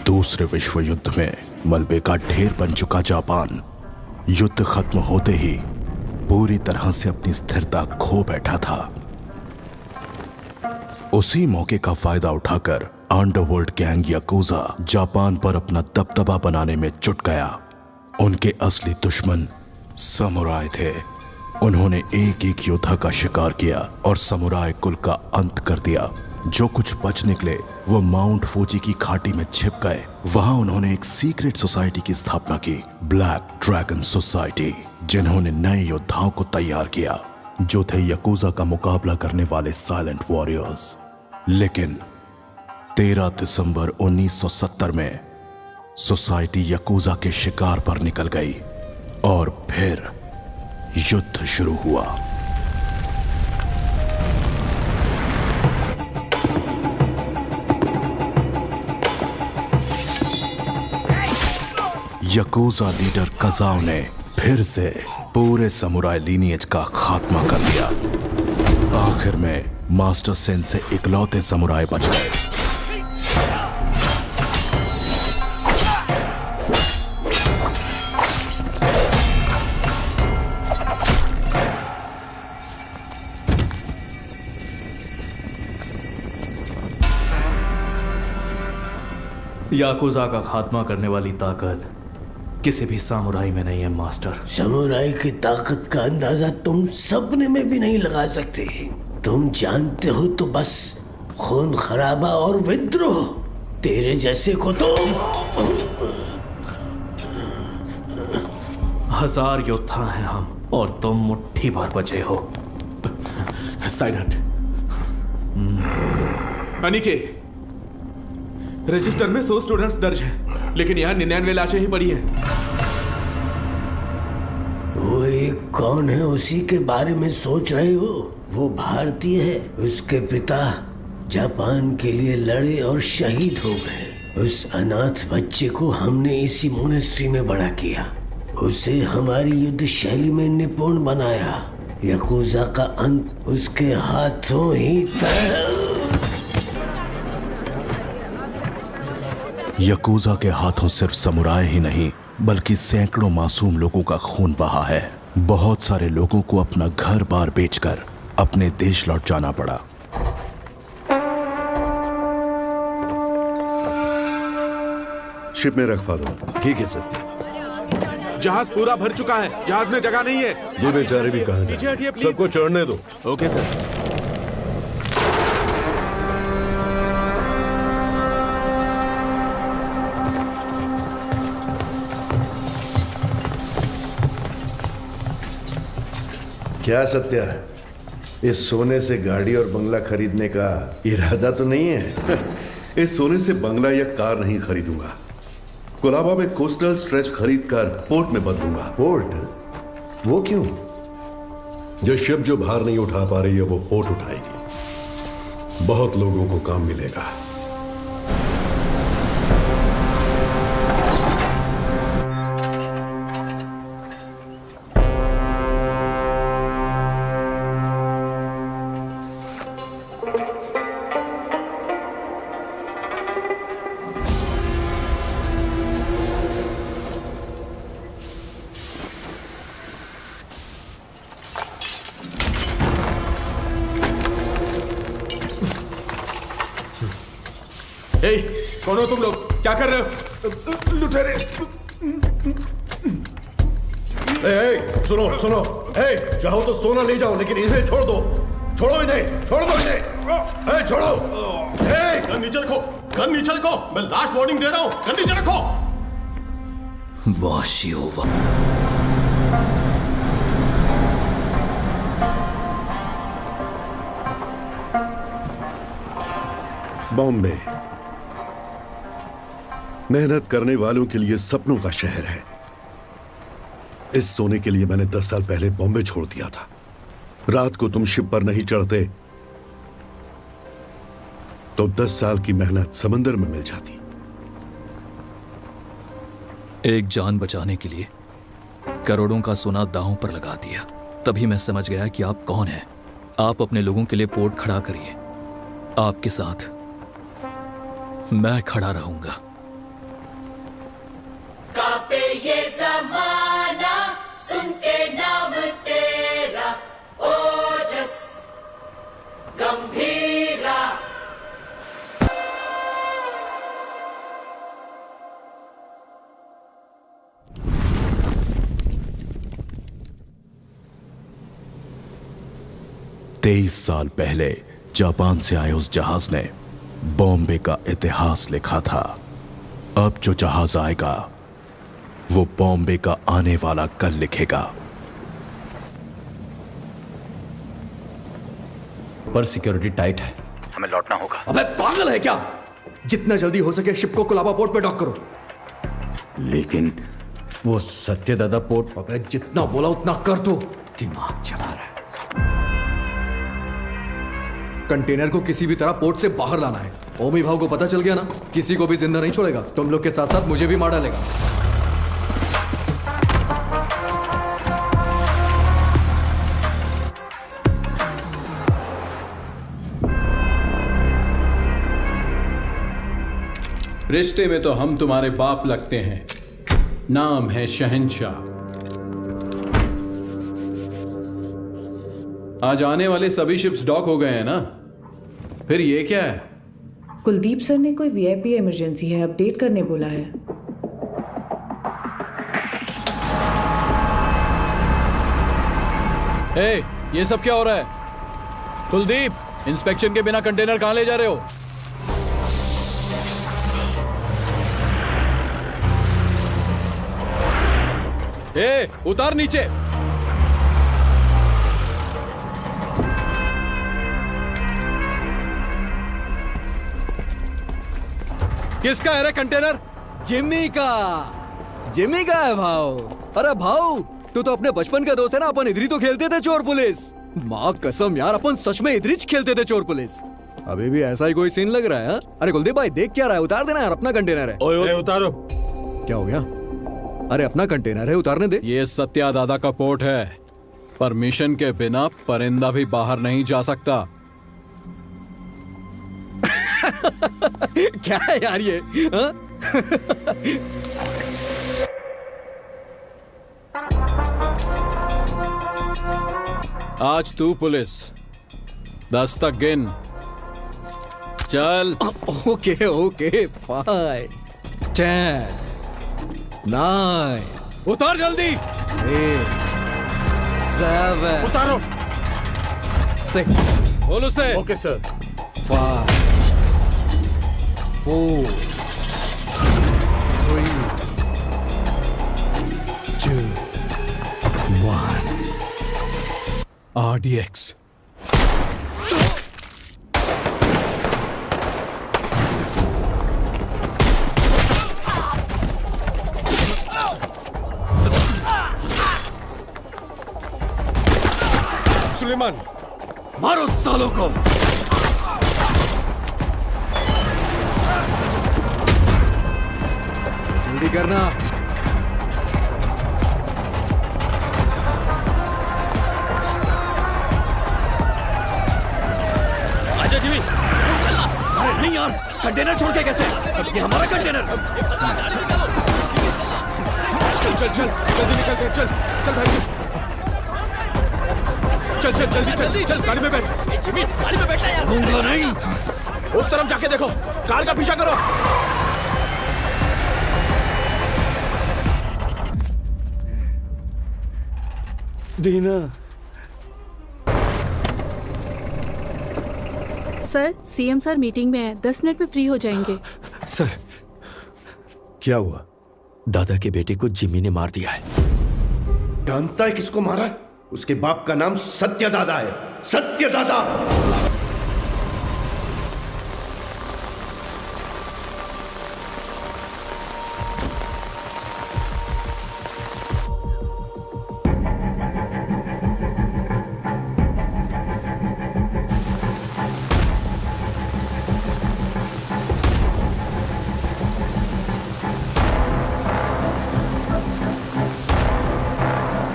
दूसरे विश्व युद्ध में मलबे का ढेर बन चुका जापान युद्ध खत्म होते ही पूरी तरह से अपनी स्थिरता खो बैठा था। उसी मौके का फायदा उठाकर अंडरवर्ल्ड गैंग याकुजा जापान पर अपना दबदबा बनाने में जुट गया। उनके असली दुश्मन समुराय थे। उन्होंने एक एक योद्धा का शिकार किया और समुराय कुल का अंत कर दिया। जो कुछ बच निकले वो माउंट फूजी की घाटी में छिप गए। वहां उन्होंने एक सीक्रेट सोसाइटी की स्थापना की, ब्लैक ड्रैगन सोसाइटी, जिन्होंने नए योद्धाओं को तैयार किया जो थे याकुजा का मुकाबला करने वाले साइलेंट वॉरियर्स। लेकिन 13 दिसंबर 1970 में सोसाइटी याकुजा के शिकार पर निकल गई और फिर युद्ध शुरू हुआ। याकुजा लीडर कजाओ ने फिर से पूरे समुराय लीनिएज का खात्मा कर दिया। आखिर में मास्टर सेन से इकलौते समुराय बच गए। याकुजा का खात्मा करने वाली ताकत किसी भी सामुराई में नहीं है मास्टर। समुराई की ताकत का अंदाजा तुम सपने में भी नहीं लगा सकते। तुम जानते हो तो बस खून खराबा और विद्रोह। तेरे जैसे को तो 1000 योद्धा हैं हम और तुम मुट्ठी भर बचे हो। साइड हट। अनिके, रजिस्टर में 100 स्टूडेंट्स दर्ज हैं, लेकिन यहाँ 99 लाशें ही पड़ी हैं। वो एक कौन है उसी के बारे में सोच रहे हो? वो भारतीय है। उसके पिता जापान के लिए लड़े और शहीद हो गए। उस अनाथ बच्चे को हमने इसी मोनेस्ट्री में बड़ा किया। उसे हमारी युद्ध शैली में निपुण बनाया। याकुजा का अंत उसके हाथों ही तय। याकुजा के हाथों सिर्फ समुराय ही नहीं बल्कि सैकड़ों मासूम लोगों का खून बहा है। बहुत सारे लोगों को अपना घर बार बेचकर अपने देश लौट जाना पड़ा। शिप में रख फादर। ठीक है सर। जहाज पूरा भर चुका है, जहाज में जगह नहीं है। ये बेचारे भी कहाँ पीछे जाएं? हटिए प्लीज। सबको चढ़ने दो। Okay sir. क्या सत्या, इस सोने से गाड़ी और बंगला खरीदने का इरादा तो नहीं है? इस सोने से बंगला या कार नहीं खरीदूंगा। कोलाबा में कोस्टल स्ट्रेच खरीदकर पोर्ट में बदलूंगा। पोर्ट? वो क्यों? जो शिप जो भार नहीं उठा पा रही है वो पोर्ट उठाएगी। बहुत लोगों को काम मिलेगा। ए, कौन हो तुम लोग? क्या कर रहे हो? लुटेरे! सुनो सुनो, चाहो तो सोना ले जाओ लेकिन इन्हें छोड़ दो। छोड़ो इन्हें, छोड़ दो इन्हें। छोड़ो। गन नीचे रखो, गन नीचे रखो। मैं लास्ट वार्निंग दे रहा हूं, गन नीचे रखो। वाशियोवा। बॉम्बे मेहनत करने वालों के लिए सपनों का शहर है। इस सोने के लिए मैंने 10 साल पहले बॉम्बे छोड़ दिया था। रात को तुम शिप पर नहीं चढ़ते तो 10 साल की मेहनत समंदर में मिल जाती। एक जान बचाने के लिए करोड़ों का सोना दांव पर लगा दिया। तभी मैं समझ गया कि आप कौन हैं। आप अपने लोगों के लिए पोर्ट खड़ा करिए। आपके साथ मैं खड़ा रहूंगा। कापे ये जमाना सुन के नाम तेरा, ओजस गंभीरा। तेईस साल पहले जापान से आए उस जहाज ने बॉम्बे का इतिहास लिखा था। अब जो जहाज आएगा वो बॉम्बे का आने वाला कल लिखेगा। पर सिक्योरिटी टाइट है, हमें लौटना होगा। अबे पागल है क्या? जितना जल्दी हो सके शिप को कोलाबा पोर्ट पे डॉक करो। लेकिन वो सत्यदादा पोर्ट, अबे जितना बोला उतना कर दो। दिमाग चला रहा है। कंटेनर को किसी भी तरह पोर्ट से बाहर लाना है। ओमी भाव को पता चल गया ना, किसी को भी जिंदा नहीं छोड़ेगा। तुम लोग के साथ साथ मुझे भी मार डालेगा। रिश्ते में तो हम तुम्हारे बाप लगते हैं, नाम है शहंशाह। आज आने वाले सभी शिप्स डॉक हो गए हैं ना, फिर ये क्या है? कुलदीप सर ने कोई वीआईपी इमरजेंसी है अपडेट करने बोला है। ए, ये सब क्या हो रहा है? कुलदीप, इंस्पेक्शन के बिना कंटेनर कहां ले जा रहे हो? ए, उतार नीचे। किसका है रे कंटेनर? जिम्मी का। जिम्मी का है भाव। अरे भाव, तू तो अपने बचपन का दोस्त है ना। अपन इधर ही तो खेलते थे चोर पुलिस। माँ कसम यार, अपन सच में इधर ही खेलते थे चोर पुलिस। अभी भी ऐसा ही कोई सीन लग रहा है। अरे कुलदीप भाई देख क्या रहा है? उतार देना यार, अपना कंटेनर है। ओए उतारो। क्या हो गया? अरे अपना कंटेनर है, उतारने दे। ये सत्या दादा का पोर्ट है। परमिशन के बिना परिंदा भी बाहर नहीं जा सकता। क्या है यार ये? हा? आज तू पुलिस 10 तक गिन। चल। ओके ओके, 5 10 9 उतार जल्दी। 8 7 उतारो। 6 बोल उसे। Okay sir. 5 4 3 2 1 RDX। सुलेमान, मारो सालों को। जल्दी करना। आजा जिमी, चलना। अरे नहीं यार, कंटेनर छोड़ के कैसे? ये हमारा कंटेनर। चल चल चल, जल्दी निकलते हैं। चल चल भाई, चल चल जल्दी चल चल, गाड़ी में बैठ। जिमी, गाड़ी में बैठा यार। दूंगा नहीं। उस तरफ जाके देखो, कार का पीछा करो। दीना। सर, सीएम सर मीटिंग में है, 10 मिनट में फ्री हो जाएंगे। सर, क्या हुआ? दादा के बेटे को जिम्मी ने मार दिया है। जानता है किसको मारा है? उसके बाप का नाम सत्यदादा है। सत्यदादा।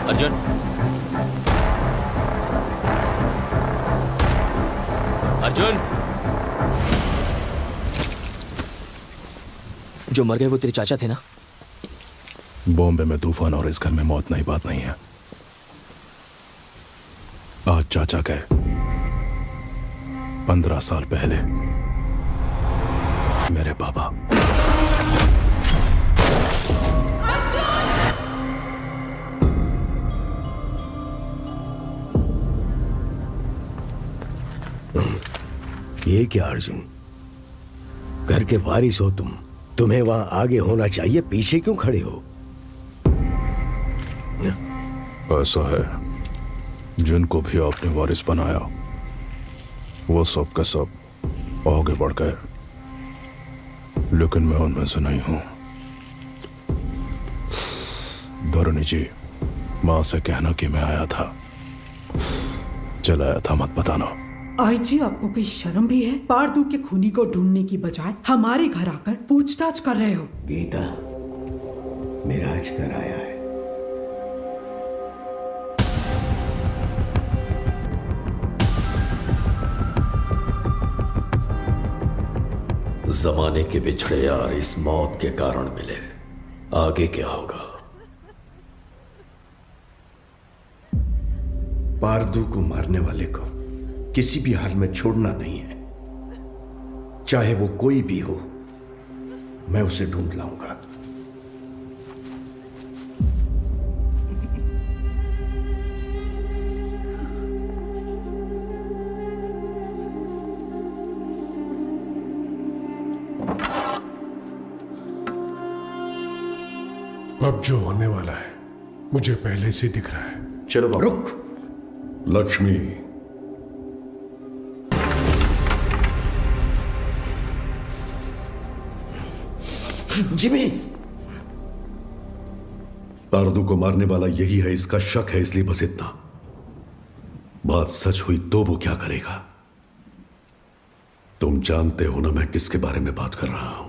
अर्जुन, अर्जुन, जो मर गए वो तेरे चाचा थे ना? बॉम्बे में तूफान और इस घर में मौत नई बात नहीं है। आज चाचा गए 15 साल पहले मेरे पापा। ये क्या अर्जुन, घर के वारिस हो तुम, तुम्हें वहां आगे होना चाहिए, पीछे क्यों खड़े हो? ऐसा है, जिनको भी आपने वारिस बनाया वो सब के सब आगे बढ़ गए, लेकिन मैं उनमें से नहीं हूं। धरणी जी, मां से कहना कि मैं आया था, चलाया था मत बताना। आई जी, आपको कोई शर्म भी है? पारदू के खूनी को ढूंढने की बजाय हमारे घर आकर पूछताछ कर रहे हो। गीता, मेरा आज घर आया है। जमाने के बिछड़े यार इस मौत के कारण मिले, आगे क्या होगा? पारदू को मारने वाले को किसी भी हाल में छोड़ना नहीं है, चाहे वो कोई भी हो। मैं उसे ढूंढ लाऊंगा। अब जो होने वाला है मुझे पहले से दिख रहा है। चलो बाबू। रुक। लक्ष्मी, जिमी, पारदू को मारने वाला यही है, इसका शक है, इसलिए बस इतना। बात सच हुई तो वो क्या करेगा? तुम जानते हो ना मैं किसके बारे में बात कर रहा हूं।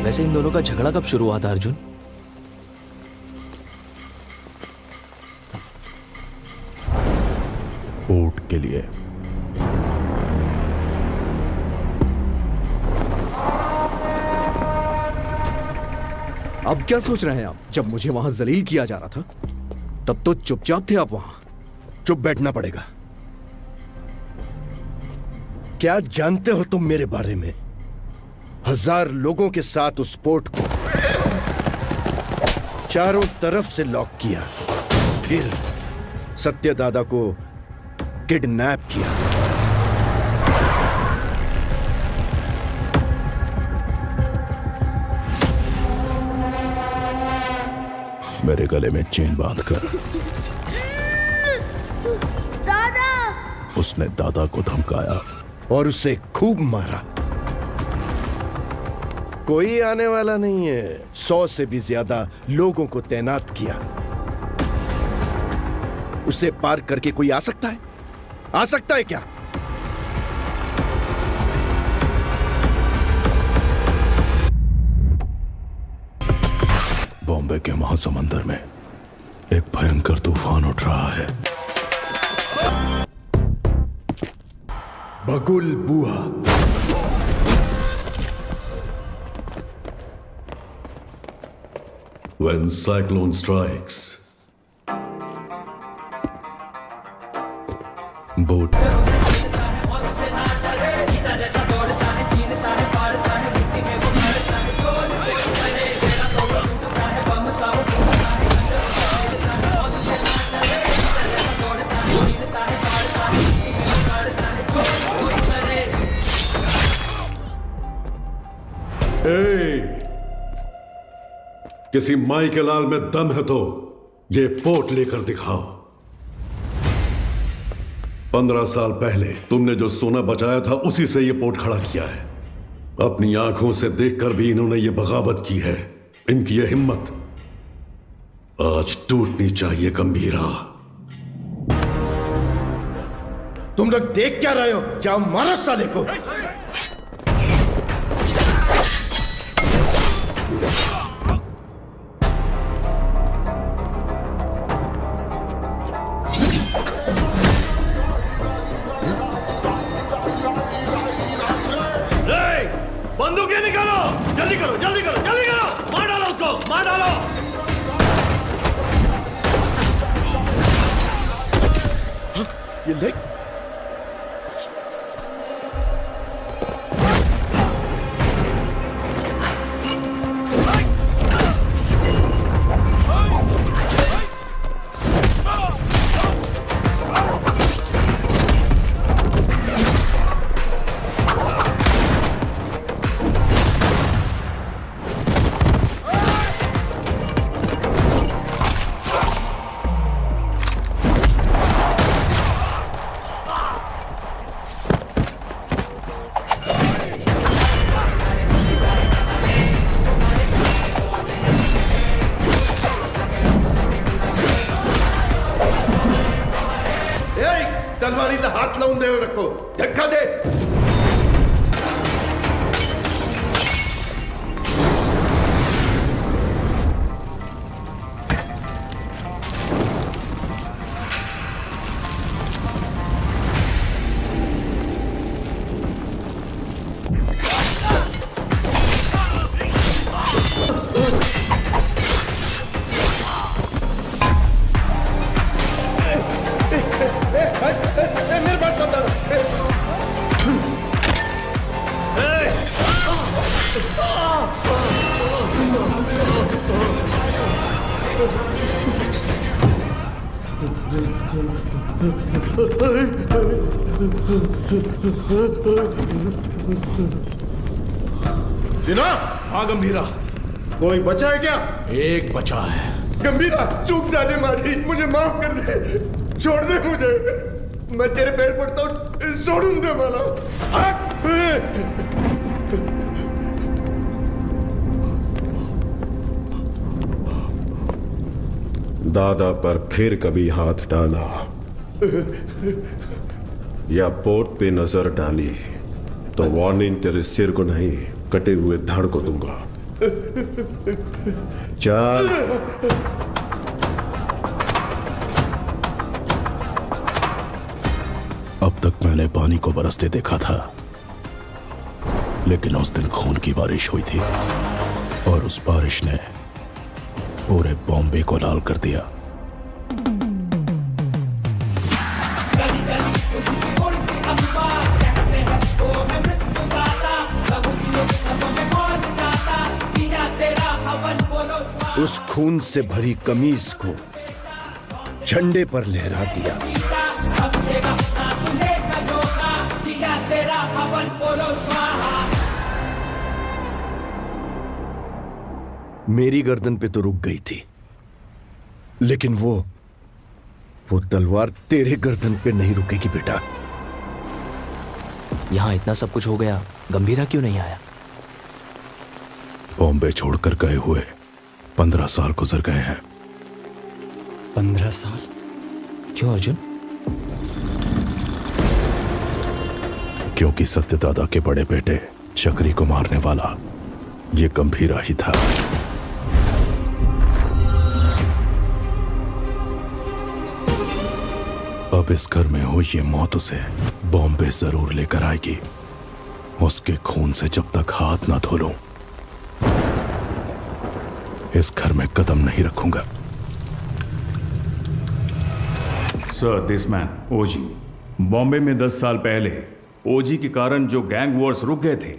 वैसे इन दोनों का झगड़ा कब शुरू हुआ था अर्जुन? पोर्ट के लिए। अब क्या सोच रहे हैं आप? जब मुझे वहां जलील किया जा रहा था तब तो चुपचाप थे आप वहां। चुप बैठना पड़ेगा। क्या जानते हो तुम मेरे बारे में? 1000 लोगों के साथ उस पोर्ट को चारों तरफ से लॉक किया, फिर सत्यदादा को किडनैप किया। मेरे गले में चेन बांधकर दादा! उसने दादा को धमकाया और उसे खूब मारा। कोई आने वाला नहीं है। 100 से भी ज्यादा लोगों को तैनात किया। उसे पार करके कोई आ सकता है? आ सकता है क्या? बॉम्बे के महासमुंदर में एक भयंकर तूफान उठ रहा है। बगुल बुआ। When cyclone strikes, बोट किसी माई के लाल में दम है तो ये पोर्ट लेकर दिखाओ। 15 साल पहले तुमने जो सोना बचाया था उसी से ये पोर्ट खड़ा किया है। अपनी आंखों से देखकर भी इन्होंने ये बगावत की है। इनकी ये हिम्मत आज टूटनी चाहिए। गंभीरा, तुम लोग देख क्या रहे हो? जाओ मारो साले को। ये ले। तलवारीला हात लावून देऊ नको. धक्का दे. दिना. हाँ गंभीरा. कोई बचा है क्या? एक बचा है. गंभीरा, चूक जाने मारी, मुझे माफ कर दे. छोड़ दे मुझे. मैं तेरे पैर पड़ता हूँ. छोड़ूं दे मला. दादा पर फिर कभी हाथ डाला या पोर्ट पे नजर डाली तो वार्निंग तेरे सिर को नहीं, कटे हुए धड़ को दूंगा. चल. अब तक मैंने पानी को बरसते देखा था, लेकिन उस दिन खून की बारिश हुई थी और उस बारिश ने पूरे बॉम्बे को लाल कर दिया. उस खून से भरी कमीज को झंडे पर लहरा दिया. मेरी गर्दन पे तो रुक गई थी, लेकिन वो तलवार तेरे गर्दन पे नहीं रुकेगी बेटा. यहाँ इतना सब कुछ हो गया, गंभीरा क्यों नहीं आया? बॉम्बे छोड़कर गए हुए 15 साल गुजर गए हैं. 15 साल? क्यों अर्जुन? क्योंकि सत्यदादा के बड़े बेटे चक्री को मारने वाला ये गंभीरा ही था. अब इस घर में हुई ये मौत उसे बॉम्बे जरूर लेकर आएगी. उसके खून से जब तक हाथ ना धो लूं, इस घर में कदम नहीं रखूंगा. सर, दिस मैन ओजी. बॉम्बे में 10 साल पहले ओजी के कारण जो गैंग वॉर्स रुक गए थे,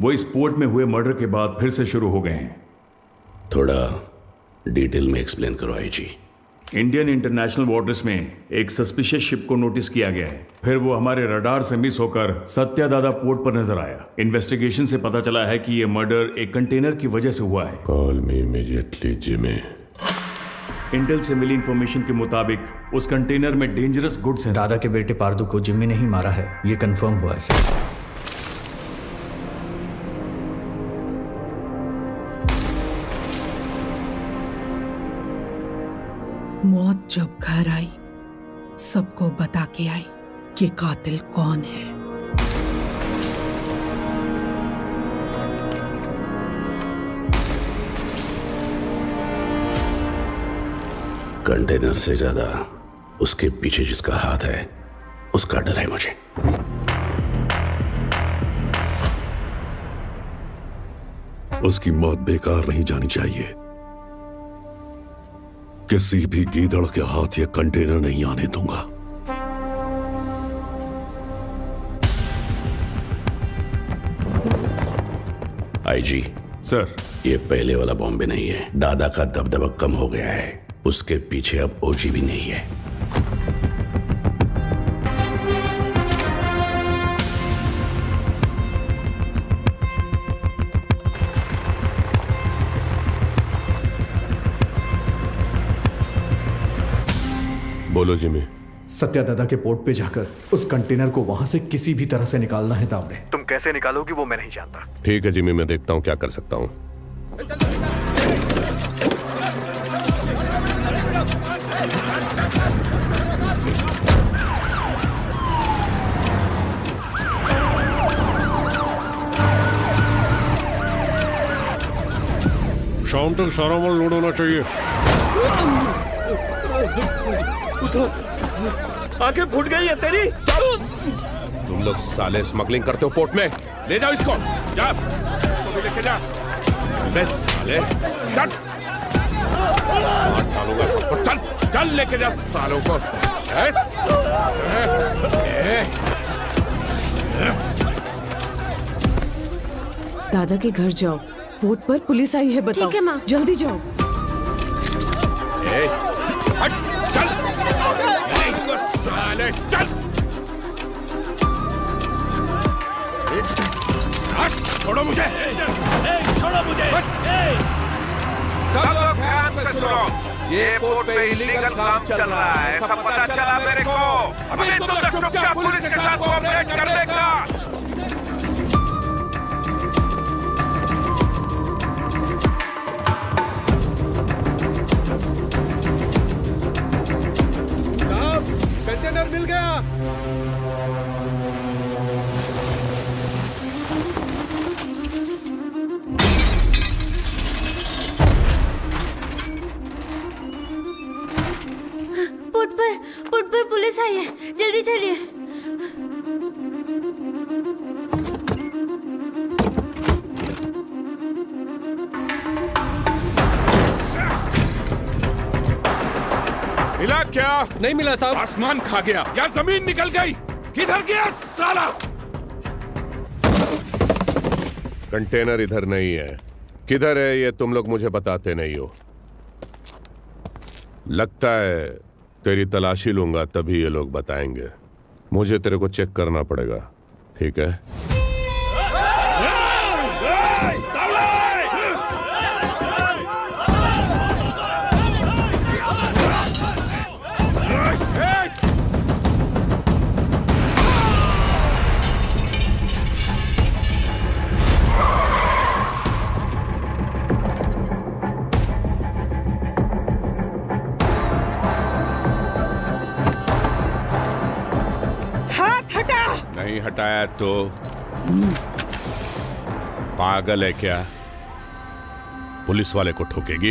वो इस पोर्ट में हुए मर्डर के बाद फिर से शुरू हो गए हैं. थोड़ा डिटेल में एक्सप्लेन करो आईजी. इंडियन इंटरनेशनल वाटर्स में एक सस्पिशियस शिप को नोटिस किया गया है. फिर वो हमारे रडार से मिस होकर सत्यादादा पोर्ट पर नजर आया. इन्वेस्टिगेशन से पता चला है कि ये मर्डर एक कंटेनर की वजह से हुआ है. Call me immediately Jimmy. Intel से मिली इंफॉर्मेशन के मुताबिक उस कंटेनर में डेंजरस गुड्स हैं. दादा के बेटे पारदू को जिम्मी ने ही मारा है, ये कंफर्म हुआ है सर. मौत जब घर आई, सबको बता के आई कि कातिल कौन है. कंटेनर से ज्यादा उसके पीछे जिसका हाथ है, उसका डर है मुझे. उसकी मौत बेकार नहीं जानी चाहिए. किसी भी गीदड़ के हाथ ये कंटेनर नहीं आने दूंगा. आईजी सर, ये पहले वाला बॉम्बे नहीं है। दादा का दबदबा कम हो गया है, उसके पीछे अब ओजी भी नहीं है। बोलो जिमी। सत्या दादा के पोर्ट पे जाकर उस कंटेनर को वहां से किसी भी तरह से निकालना है तावड़े। तुम कैसे निकालोगी वो मैं नहीं जानता। ठीक है जिमी, मैं देखता हूँ क्या कर सकता हूँ। शाम तक सारा माल लोड होना चाहिए। आंखें फूट गई है तेरी। तुम लोग साले स्मगलिंग करते हो पोर्ट में? ले जाओ इसको, जा इसको भी लेके जा। बे साले, चल मार डालूंगा सबको। चल चल लेके जा सालों को। दादा के घर जाओ, पोर्ट पर पुलिस आई है, बताओ। ठीक है, माँ। जल्दी जाओ। हट, चल साले, चल हट, छोड़ो मुझे, छोड़ो मुझे। सब लोग ध्यान से सुनो, ये पोर्ट पे इलीगल काम चल रहा है, सब पता चला मेरे को। अभी तुम लोग चुपचाप पुलिस के साथ कोऑपरेट कर लेगा। कंटेनर मिल गया। पोर्ट पर पुलिस आई है, जल्दी चलिए। मिला क्या? नहीं मिला साहब। आसमान खा गया या जमीन निकल गई? किधर गया साला? कंटेनर इधर नहीं है। किधर है ये तुम लोग मुझे बताते नहीं हो। लगता है तेरी तलाशी लूंगा तभी ये लोग बताएंगे। मुझे तेरे को चेक करना पड़ेगा, ठीक है? नहीं हटाया तो पागल है क्या? पुलिस वाले को ठोकेगी?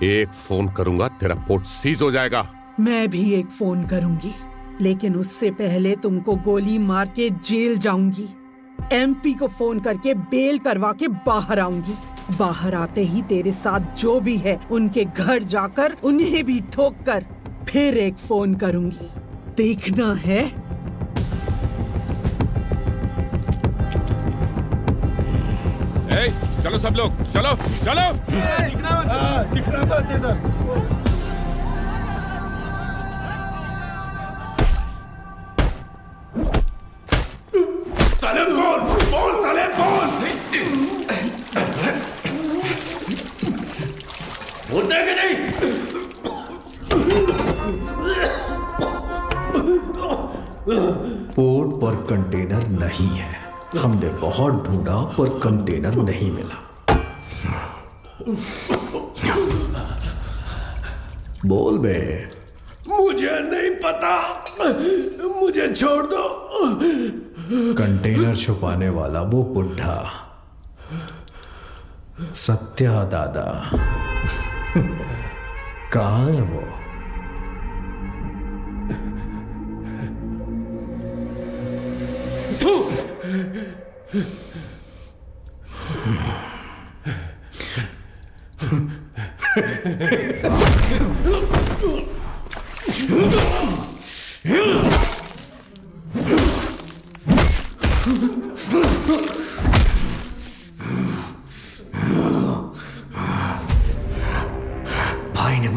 एक फोन करूंगा तेरा पोर्ट सीज हो जाएगा। मैं भी एक फोन करूंगी, लेकिन उससे पहले तुमको गोली मार के जेल जाऊंगी। एमपी को फोन करके बेल करवा के बाहर आऊंगी। बाहर आते ही तेरे साथ जो भी है उनके घर जाकर उन्हें भी ठोक कर फिर एक फोन करूंगी। देखना है? चलो सब लोग, चलो चलो। दिखना मत इधर। साले बोल साले बोल। होता है कि नहीं? पोर्ट पर कंटेनर नहीं है। हमने बहुत ढूंढा पर कंटेनर नहीं मिला। बोल बे। मुझे नहीं पता, मुझे छोड़ दो। कंटेनर छुपाने वाला वो बुढ़ा सत्या दादा कहाँ है वो?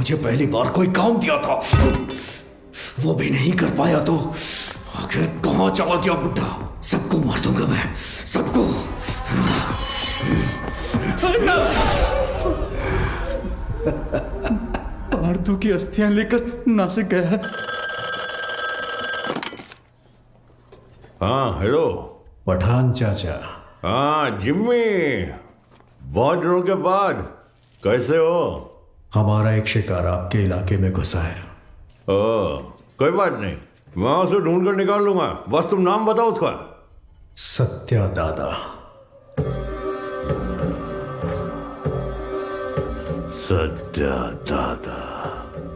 मुझे पहली बार कोई काम दिया था, वो भी नहीं कर पाया तो आखिर कहाँ चला गया बुड्ढा? सबको मार दूंगा मैं, सबको। पार्थू की अस्थियां लेकर नासिक गया है। हाँ हेलो पठान चाचा। हाँ जिम्मी, बहुत दिनों के बाद कैसे हो? हमारा एक शिकार आपके इलाके में घुसा है। कोई बात नहीं, वहां उसे ढूंढ कर निकाल लूंगा, बस तुम नाम बताओ उसका। सत्या दादा। सत्या दादा।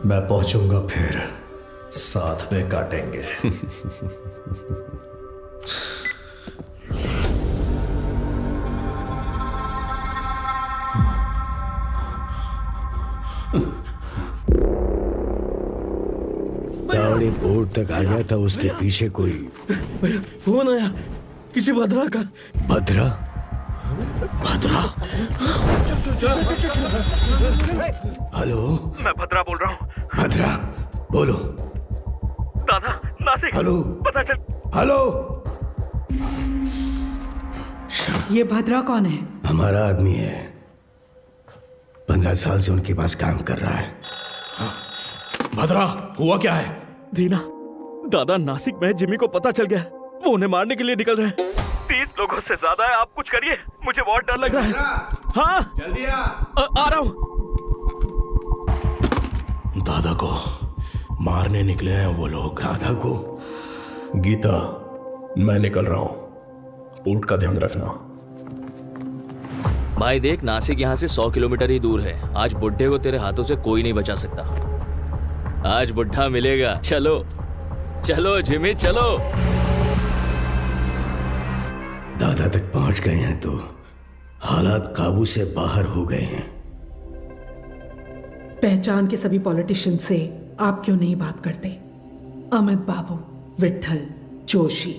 मैं पहुंचूंगा फिर साथ में काटेंगे। दावड़ी बोर्ड तक आ गया था, उसके पीछे कोई फोन आया किसी भद्रा का। भद्रा? भद्रा? हेलो, मैं भद्रा बोल रहा हूँ। भद्रा बोलो। दादा नासिक, हेलो, पता चल। हेलो। ये भद्रा कौन है? हमारा आदमी है, 15 साल से उनके पास काम कर रहा है। भद्रा, हुआ क्या है? दीना, दादा नासिक में जिमी को पता चल गया, वो उन्हें मारने के लिए निकल रहे हैं। 30 लोगों से ज्यादा है, आप कुछ करिए, मुझे बहुत डर लग रहा है। हाँ जल्दी आ रहा हूँ। दादा को मारने निकले हैं वो लोग। दादा को? गीता, मैं निकल रहा हूं, पोर्ट का ध्यान रखना। भाई देख, नासिक यहाँ से 100 किलोमीटर ही दूर है। आज बुड्ढे को तेरे हाथों से कोई नहीं बचा सकता। आज बुड्ढा मिलेगा। चलो चलो जिमी चलो। दादा तक पहुंच गए हैं तो हालात काबू से बाहर हो गए हैं। पहचान के सभी पॉलिटिशियन से आप क्यों नहीं बात करते? अमित बाबू, विट्ठल, जोशी,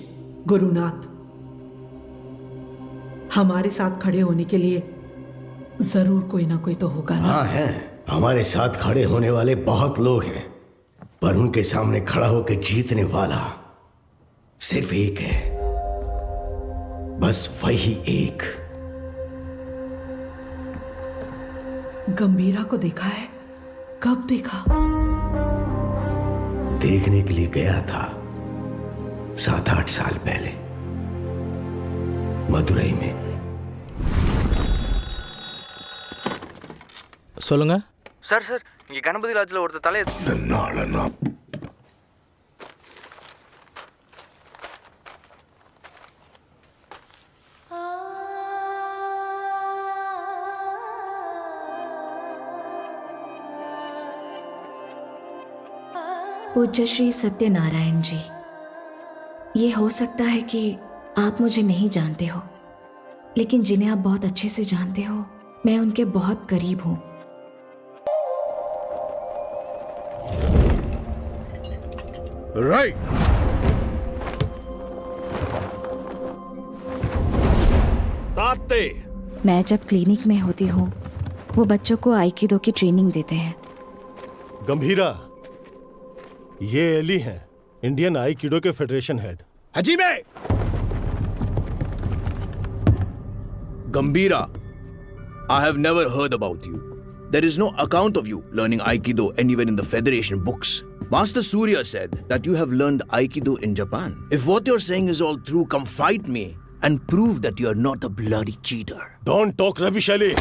गुरुनाथ, हमारे साथ खड़े होने के लिए जरूर कोई ना कोई तो होगा ना? हाँ है, हमारे साथ खड़े होने वाले बहुत लोग हैं, पर उनके सामने खड़ा होकर जीतने वाला सिर्फ एक है, बस वही एक। गंभीरा को देखा है? कब देखा? देखने के लिए गया था 7-8 साल पहले मदुरई में। சொல்லுங்க சார் சார் இங்கே கணபதி லாட்ஜில் ஒருத்தர் தலையை पूज्य श्री सत्यनारायण जी, ये हो सकता है कि आप मुझे नहीं जानते हो, लेकिन जिन्हें आप बहुत अच्छे से जानते हो, मैं उनके बहुत करीब हूं। राइट। ताते। मैं जब क्लिनिक में होती हूँ, वो बच्चों को आइकिडो की ट्रेनिंग देते हैं। गंभीरा, ये एली हैं, इंडियन आइकिडो के फेडरेशन हेड। हजीमे! Gambhira, I have never heard about you. There is no account of you learning Aikido anywhere in the Federation books. Master Surya said that you have learned Aikido in Japan. If what you're saying is all true, come fight me and prove that you're not a bloody cheater. Don't talk rubbish, Ali.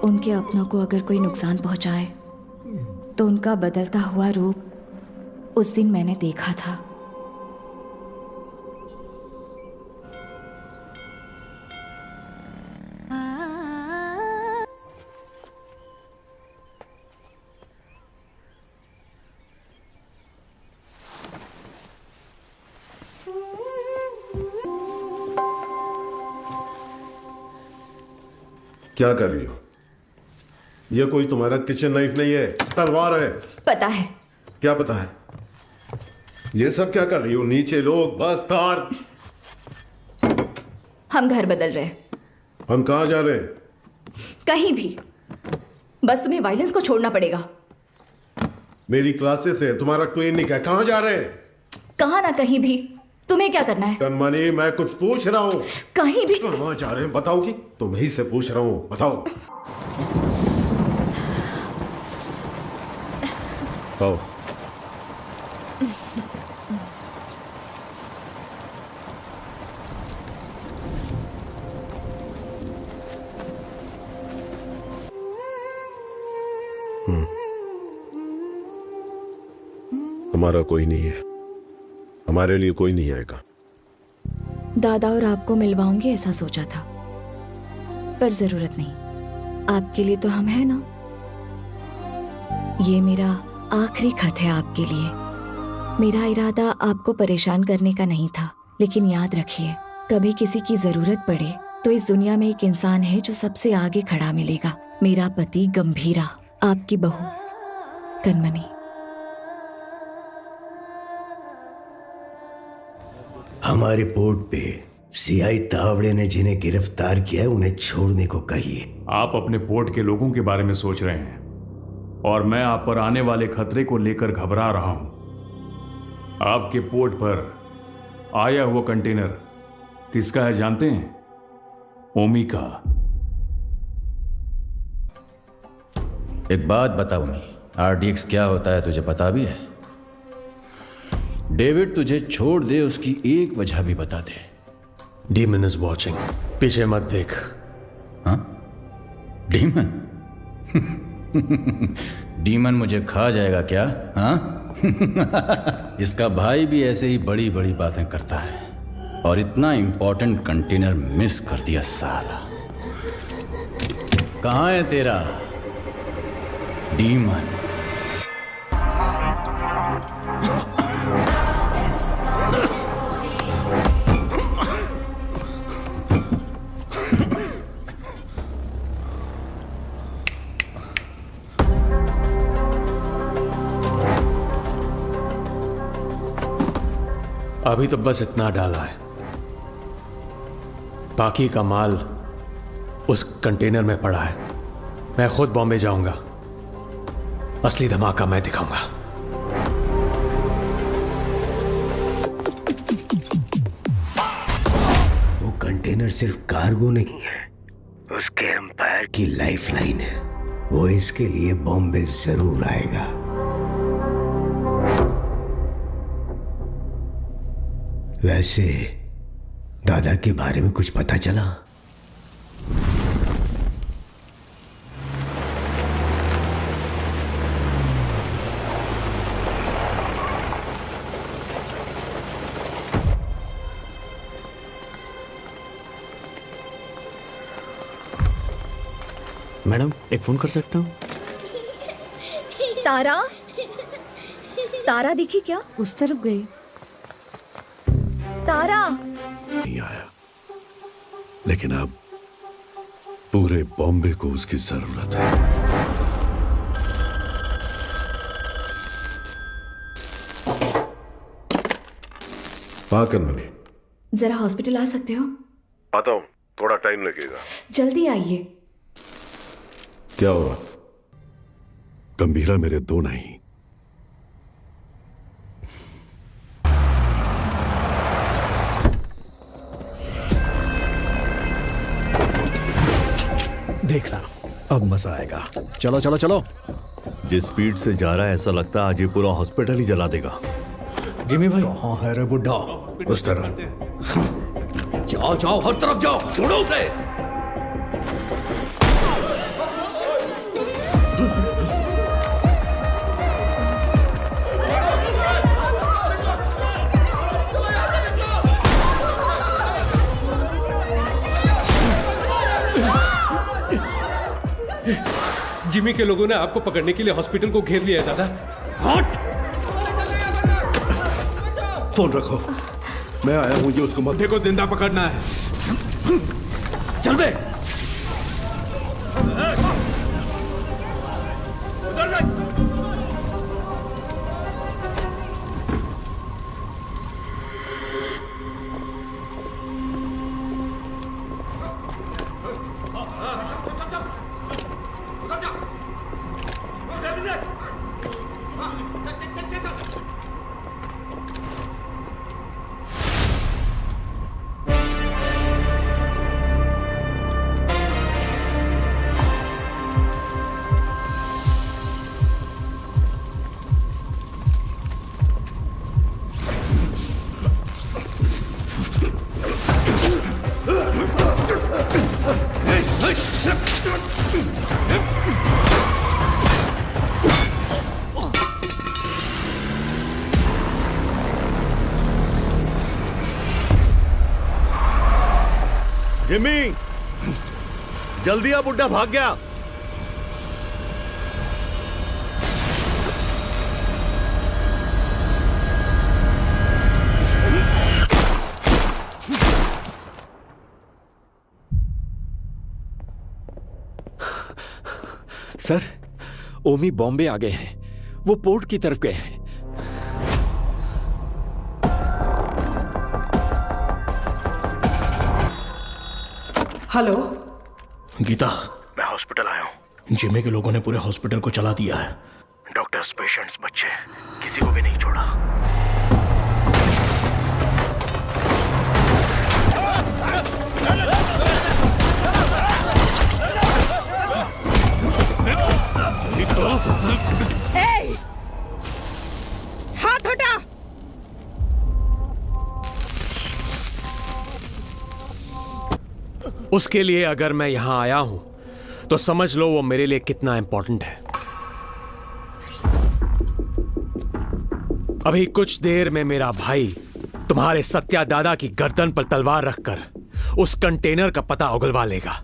उनके अपनों को अगर कोई नुकसान पहुंचाए तो उनका बदलता हुआ रूप उस दिन मैंने देखा था। क्या कर रही हो? यह कोई तुम्हारा किचन नाइफ नहीं है, तलवार है। पता है। क्या पता है? ये सब क्या कर रही हो? नीचे लोग, बस, कार। हम घर बदल रहे हैं। हम कहाँ जा रहे हैं? कहीं भी, बस तुम्हें वायलेंस को छोड़ना पड़ेगा। मेरी क्लासेस है, तुम्हारा क्लिनिक है, कहाँ जा रहे हैं? कहाँ ना कहीं भी। तुम्हें क्या करना है? कनमनी, मैं कुछ पूछ रहा हूँ। कहीं भी। कहाँ जा रहे हैं बताओगी? तुम्ही से पूछ रहा हूँ, बताओ। आओ। हमारा कोई नहीं है, हमारे लिए कोई नहीं आएगा। दादा और आपको मिलवाऊंगी ऐसा सोचा था, पर जरूरत नहीं। आपके लिए तो हम हैं ना। ये मेरा आखिरी खत है आपके लिए। मेरा इरादा आपको परेशान करने का नहीं था, लेकिन याद रखिए, कभी किसी की जरूरत पड़े तो इस दुनिया में एक इंसान है जो सबसे आगे खड़ा मिलेगा। मेरा पति गंभीरा, आपकी बहू कनमनी। हमारे पोर्ट पे सीआई तावड़े ने जिन्हें गिरफ्तार किया है उन्हें छोड़ने को कहिए। आप अपने पोर्ट के लोगों के बारे में सोच रहे हैं और मैं आप पर आने वाले खतरे को लेकर घबरा रहा हूं। आपके पोर्ट पर आया हुआ कंटेनर किसका है जानते हैं? ओमी का। एक बात बताओ मी, आरडीएक्स क्या होता है तुझे पता भी है? डेविड तुझे छोड़ दे उसकी एक वजह भी बता दे। डीमन इज वॉचिंग, पीछे मत देख। हाँ? डीमन? डीमन मुझे खा जाएगा क्या? हाँ? इसका भाई भी ऐसे ही बड़ी बड़ी बातें करता है और इतना इंपॉर्टेंट कंटेनर मिस कर दिया साला। कहाँ है तेरा डीमन? अभी तो बस इतना डाला है, बाकी का माल उस कंटेनर में पड़ा है। मैं खुद बॉम्बे जाऊंगा, असली धमाका मैं दिखाऊंगा। वो कंटेनर सिर्फ कार्गो नहीं है, उसके एम्पायर की लाइफलाइन है। वो इसके लिए बॉम्बे जरूर आएगा। वैसे दादा के बारे में कुछ पता चला? मैडम एक फोन कर सकता हूँ? तारा, तारा दिखी क्या? उस तरफ गई। तारा नहीं आया, लेकिन अब पूरे बॉम्बे को उसकी जरूरत है। हाँ कनमनी, जरा हॉस्पिटल आ सकते हो? आता हूँ, थोड़ा टाइम लगेगा। जल्दी आइए। क्या हुआ? गंभीरा मेरे दो नहीं। देखना अब मजा आएगा। चलो चलो चलो। जिस स्पीड से जा रहा है ऐसा लगता है आज ये पूरा हॉस्पिटल ही जला देगा। जिमी भाई कहाँ है रे बुड्ढा? उस तरफ जाओ जाओ, हर तरफ जाओ, छोड़ो उसे। जिमी के लोगों ने आपको पकड़ने के लिए हॉस्पिटल को घेर लिया है दादा। हट! फोन रखो, मैं आया हूं। ये उसको मत देखो, जिंदा पकड़ना है। चल बे। जिमी, जल्दी आ, बुड्ढा भाग गया। सर, ओमी बॉम्बे आ गए हैं। वो पोर्ट की तरफ गए हैं। हेलो गीता, मैं हॉस्पिटल आया हूँ। जिम्मे के लोगों ने पूरे हॉस्पिटल को चला दिया है। डॉक्टर्स, पेशेंट्स, बच्चे, किसी को भी नहीं छोड़ा। हाथ हटा। उसके लिए अगर मैं यहां आया हूं तो समझ लो वो मेरे लिए कितना इंपॉर्टेंट है। अभी कुछ देर में मेरा भाई तुम्हारे सत्या दादा की गर्दन पर तलवार रखकर उस कंटेनर का पता उगलवा लेगा।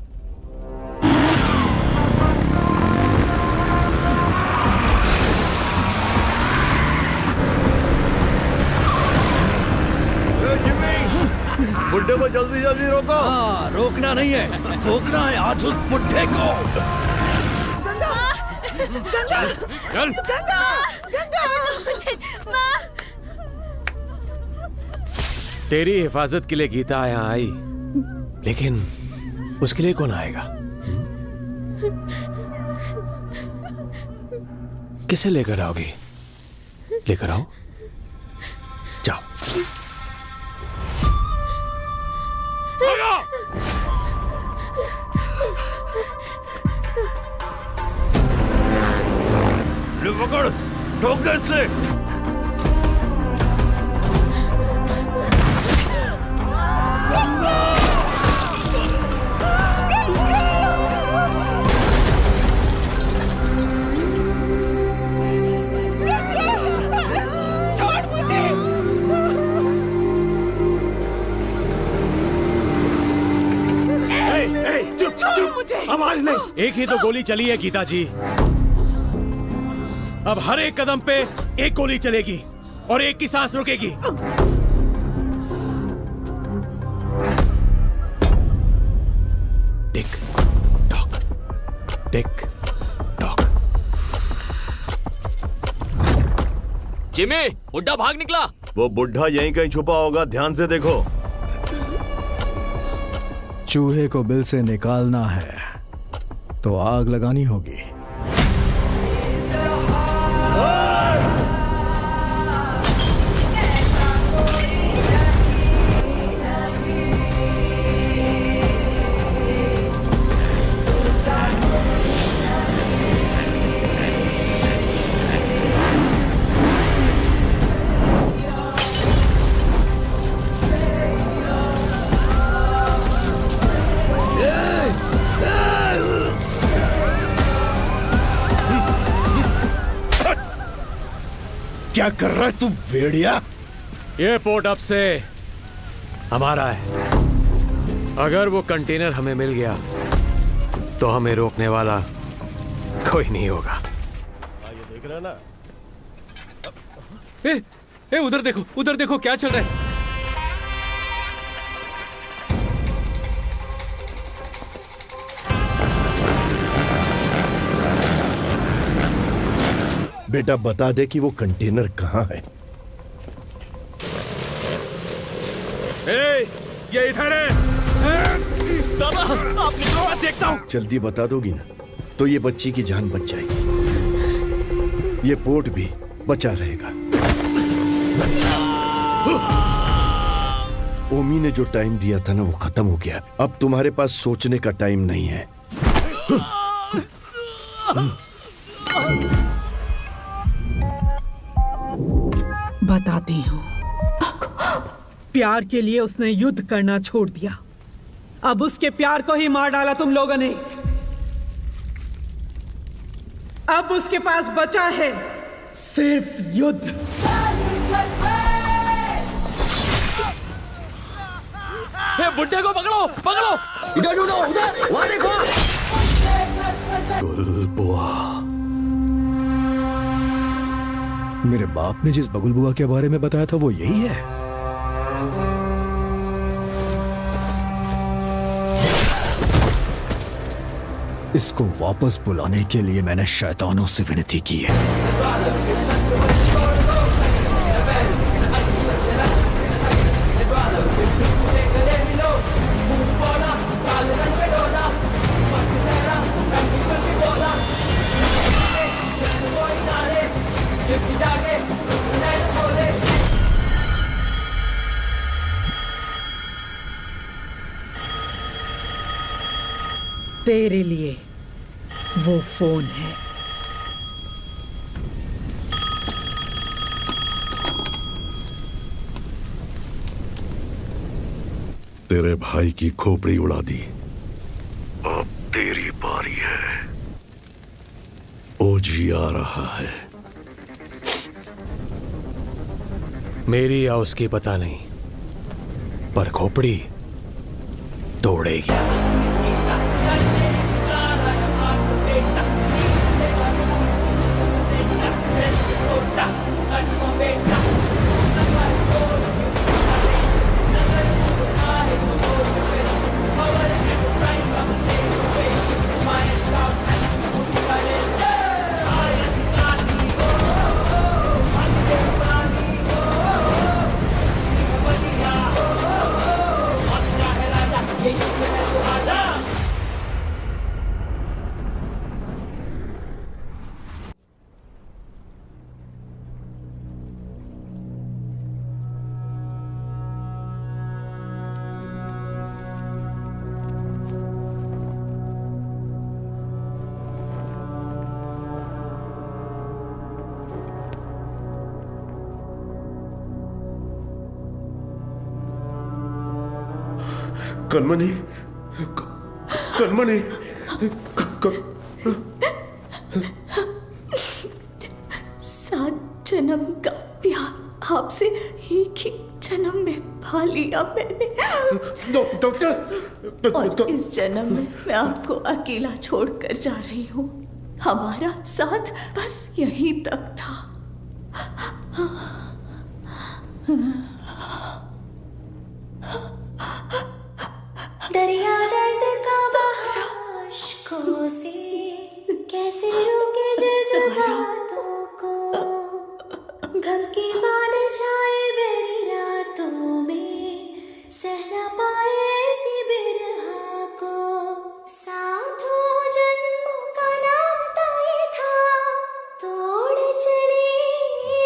बुड्ढे को जल्दी जल्दी रोको। हाँ, रोकना नहीं है, ठोकना है आज उस बुड्ढे को। गंगा, गंगा, चल। गंगा, गंगा, माँ। तेरी हिफाजत के लिए गीता यहाँ आई, लेकिन उसके लिए कौन आएगा? किसे लेकर आओगी? लेकर आओ, जाओ। पकड़, ठोक दे इससे। छोड़ मुझे। चुप चुप, आवाज नहीं। एक ही तो गोली चली है गीता जी। अब हर एक कदम पे एक गोली चलेगी और एक की सांस रुकेगी। Tick tock, tick tock. Jimmy, बुड्ढा भाग निकला। वो बुड्ढा यहीं कहीं छुपा होगा, ध्यान से देखो। चूहे को बिल से निकालना है तो आग लगानी होगी। क्या कर रहा है तू भेड़िया? ये पोर्ट अब से हमारा है। अगर वो कंटेनर हमें मिल गया तो हमें रोकने वाला कोई नहीं होगा। ये देख रहा ना? उधर देखो क्या चल रहा है। बेटा बता दे कि वो कंटेनर कहाँ है। ये इधर है। दादा, आप निकलो, मैं देखता हूँ। जल्दी बता दोगी ना तो ये बच्ची की जान बच जाएगी, ये पोर्ट भी बचा रहेगा। ओमी ने जो टाइम दिया था ना वो खत्म हो गया। अब तुम्हारे पास सोचने का टाइम नहीं है। बताती हूँ, प्यार के लिए उसने युद्ध करना छोड़ दिया। अब उसके प्यार को ही मार डाला तुम लोगों ने। अब उसके पास बचा है सिर्फ युद्ध। अरे बुड्ढे को पकड़ो पकड़ो, इधर ढूंढो, उधर वहां देखो। गुलबुआ। मेरे बाप ने जिस बगुल बुआ के बारे में बताया था वो यही है। इसको वापस बुलाने के लिए मैंने शैतानों से विनती की है। तेरे लिए वो फोन है। तेरे भाई की खोपड़ी उड़ा दी, अब तेरी बारी है। ओजी आ रहा है। मेरी या उसकी पता नहीं, पर खोपड़ी तोड़ेगी। कनमनी, कनमनी, सात जन्म का प्यार आपसे एक ही जन्म में पा लिया मैंने। डॉक्टर, और इस जन्म में मैं आपको अकेला छोड़कर जा रही हूँ। हमारा साथ बस यहीं तक था। दरिया दर्द का बहार अश्कों से कैसे रोके जज्बातों को, गम के बादल छाए बेरी रातों में, सह न पाए ऐसी बिरहा को। साथों जन्मों का नाता ये था, तोड़ चले ये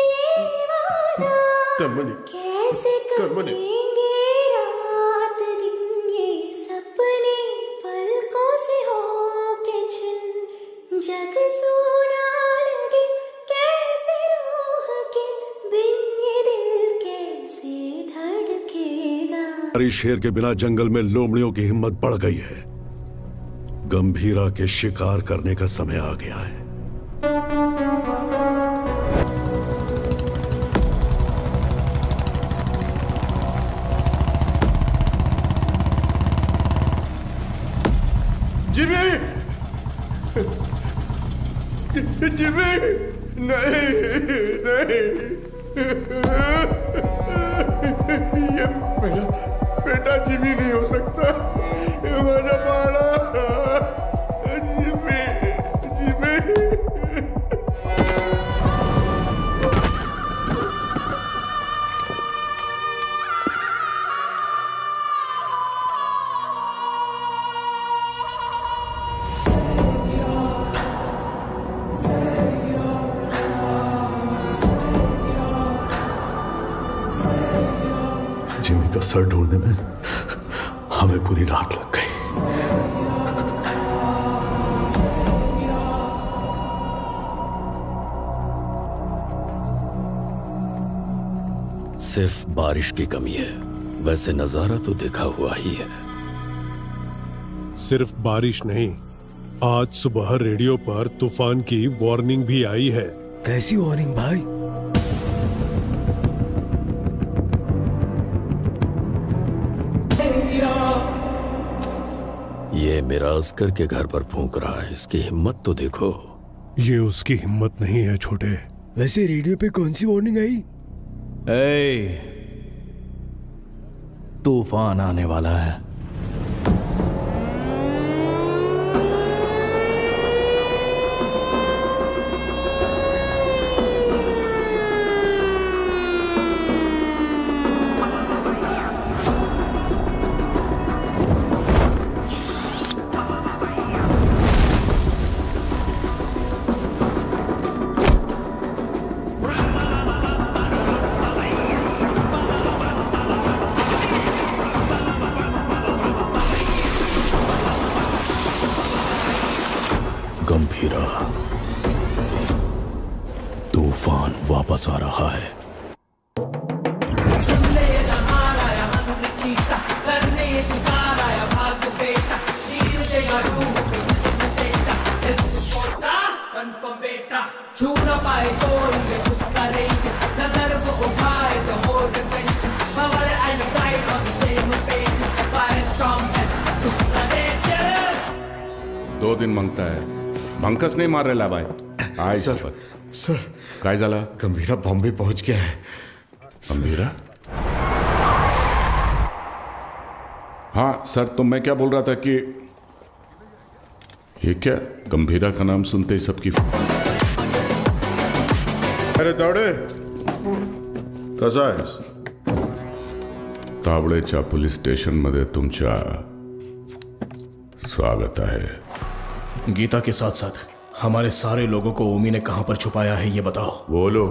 वादा। कनमनी, कैसे कटेंगे रात दिन ये सपने पलकों से होके छिन। जग सोना लगे कैसे रूह के बिन, ये दिल कैसे धड़केगा। हरी शेर के बिना जंगल में लोमड़ियों की हिम्मत बढ़ गई है। गंभीरा के शिकार करने का समय आ गया है। जिमी, जिमी, नहीं, नहीं, ये मेरा बेटा जिमी नहीं हो सकता। ये मेरा बाड़ा जिमी, जिमी। जिमी का सर ढूंढने में हमें पूरी रात लग गई। सिर्फ बारिश की कमी है, वैसे नजारा तो देखा हुआ ही है। सिर्फ बारिश नहीं, आज सुबह रेडियो पर तूफान की वार्निंग भी आई है। कैसी वार्निंग भाई? दरिया मेरा अस्कर के घर पर फूंक रहा है। इसकी हिम्मत तो देखो। ये उसकी हिम्मत नहीं है छोटे। वैसे रेडियो पे कौन सी वार्निंग आई? तूफान आने वाला है। गंभीरा, तूफान वापस आ रहा है। छू न पाए कोई ये कुछ करेंगे, नजर वो उठाए तो हो revenge, power and pride on the same page, fire strong and दूसरा nature। 2 दिन मांगता है, भंकस नाही मारलेला बाय। आय सर काय झाला? गंभीरा बॉम्बे पहुंच गया है। गंभीरा? हाँ सर, तो मैं क्या बोल रहा था कि ये क्या, गंभीरा का नाम सुनते ही सबकी। अरे तावडे, कसा आहेस? तावडेच्या पोलीस स्टेशन मध्ये तुमच्या स्वागत है। गीता के साथ साथ हमारे सारे लोगों को ओमी ने कहां पर छुपाया है ये बताओ। बोलो।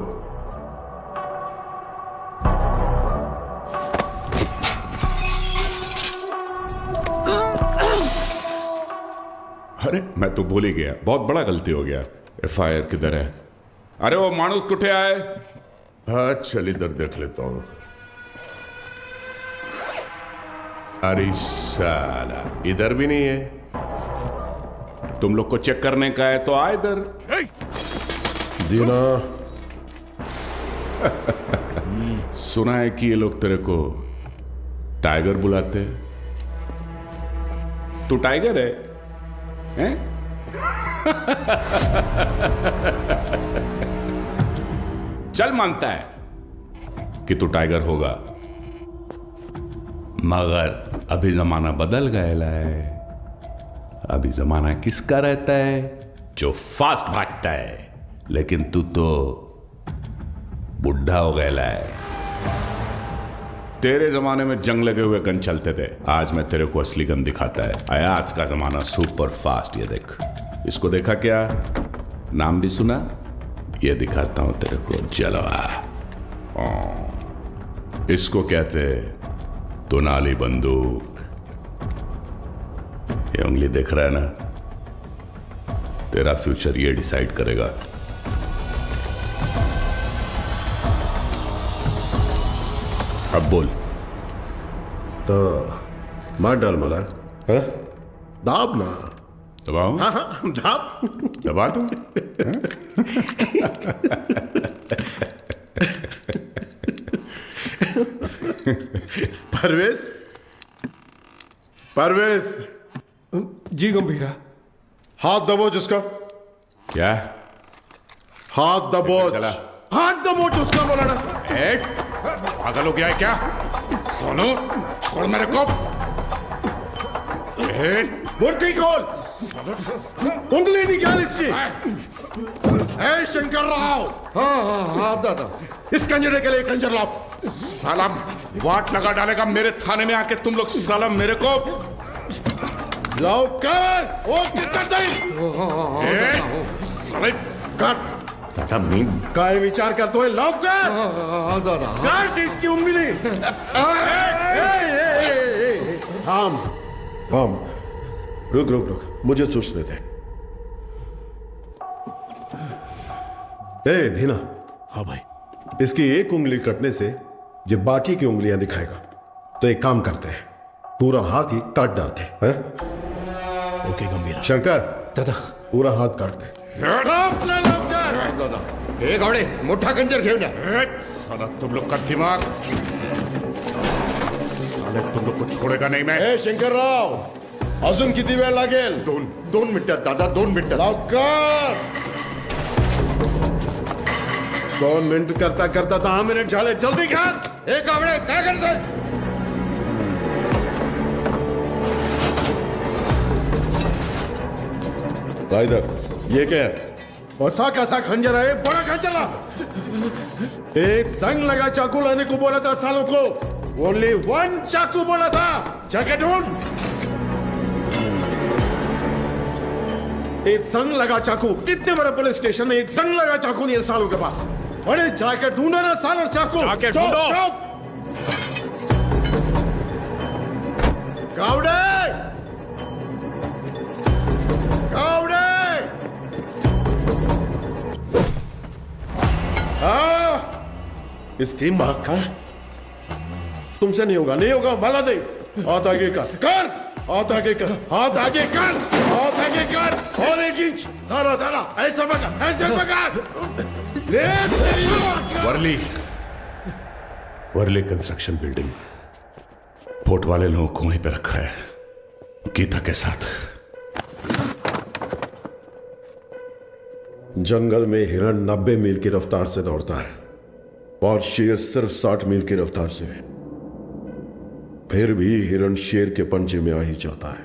अरे मैं तो भूल ही गया, बहुत बड़ा गलती हो गया। FIR किधर है? अरे वो माणूस कुठे आए? हाँ चल इधर देख लेता हूं। अरे साला इधर भी नहीं है। तुम लोग को चेक करने का है तो आ इधर। दीना, सुना है कि ये लोग तेरे को टाइगर बुलाते हैं। तू टाइगर है, हैं? चल मानता है कि तू टाइगर होगा, मगर अभी जमाना बदल गया है। अभी जमाना किसका रहता है? जो फास्ट भागता है। लेकिन तू तो बुढ़ा हो गया है। तेरे जमाने में जंग लगे हुए गन चलते थे, आज मैं तेरे को असली गन दिखाता है। आया आज का जमाना सुपर फास्ट। ये देख, इसको देखा क्या? नाम भी सुना? ये दिखाता हूं तेरे को जलवा। इसको कहते तोनाली बंदूक। ये उंगली देख रहा है ना? तेरा फ्यूचर ये डिसाइड करेगा। अब बोल। तो मार डाल मला, है? दाब ना। दबाऊं? हाँ हाँ दाब। दबा दूं? परवेश, परवेश। जी गंभीरा। हाथ दबोच उसका। क्या? हाथ दबोच। चला। हाथ दबोच उसका बोला ना। पागल हो गया है क्या? सोनू छोड़ मेरे को। मूर्ति खोल। उंगली निकाल इसकी। ए शंकर राव। हाँ दादा, इस कंजरे के लिए कंजर लाओ। सालम वाट लगा डालेगा मेरे थाने में आके तुम लोग। सालम मेरे को लाओ कर। ओ कितना कट। दादा मी काय विचार करतोय? लाओ कर। दादा काट इसकी उंगली। थाम थाम, रुक रुक रुक, मुझे सोचने दे। ए धीना। हाँ भाई। इसकी एक उंगली कटने से जब बाकी की उंगलियां दिखाएगा, तो एक काम करते हैं, पूरा हाथ ही काट डालते हैं। ओके गंभीरा। शंकर दादा पूरा हाथ काट दे। ए घोड़े मोठा कंजर घेऊन या। साला तुम लोग का दिमाग, साले तुम लोग को छोड़ेगा नहीं मैं। ए शंकर राव, अजून किती वेळ लागेल? 2 मिनिटात दादा, 2 मिनिटात. लवकर. 2 मिनिट करता करता 10 मिनिट झाले. जल्दी कर. हे कावळे काय करतोय? इधर ये क्या है? ऐसा कैसा खंजर है? बड़ा खंजर ला. एक संग लगा चाकू लाने को बोला था सालों को. ओनली 1 चाकू बोला था. जाके ढूंढ. एक संग लगा चाकू. कितने बड़े पुलिस स्टेशन में एक संग लगा चाकू नहीं है सालों के पास. अरे जाके ढूंढो ना सालों चाकू. जाके ढूंढो. कावड़े कावड़े. इसकी मां का तुमसे नहीं होगा, नहीं होगा. भला दे. हाथ आगे कर. हाथ आगे कर. हाथ आगे कर. हाथ आगे कर. और एक इंच. सारा ऐसा पकड़, ऐसे पकड़. Worli construction building. पोर्ट वाले लोगों को वहीं पे रखा है, गीता के साथ. जंगल में हिरण 90 मील की रफ्तार से दौड़ता है और शेर सिर्फ 60 मील की रफ्तार से. फिर भी हिरण शेर के पंजे में आ ही जाता है.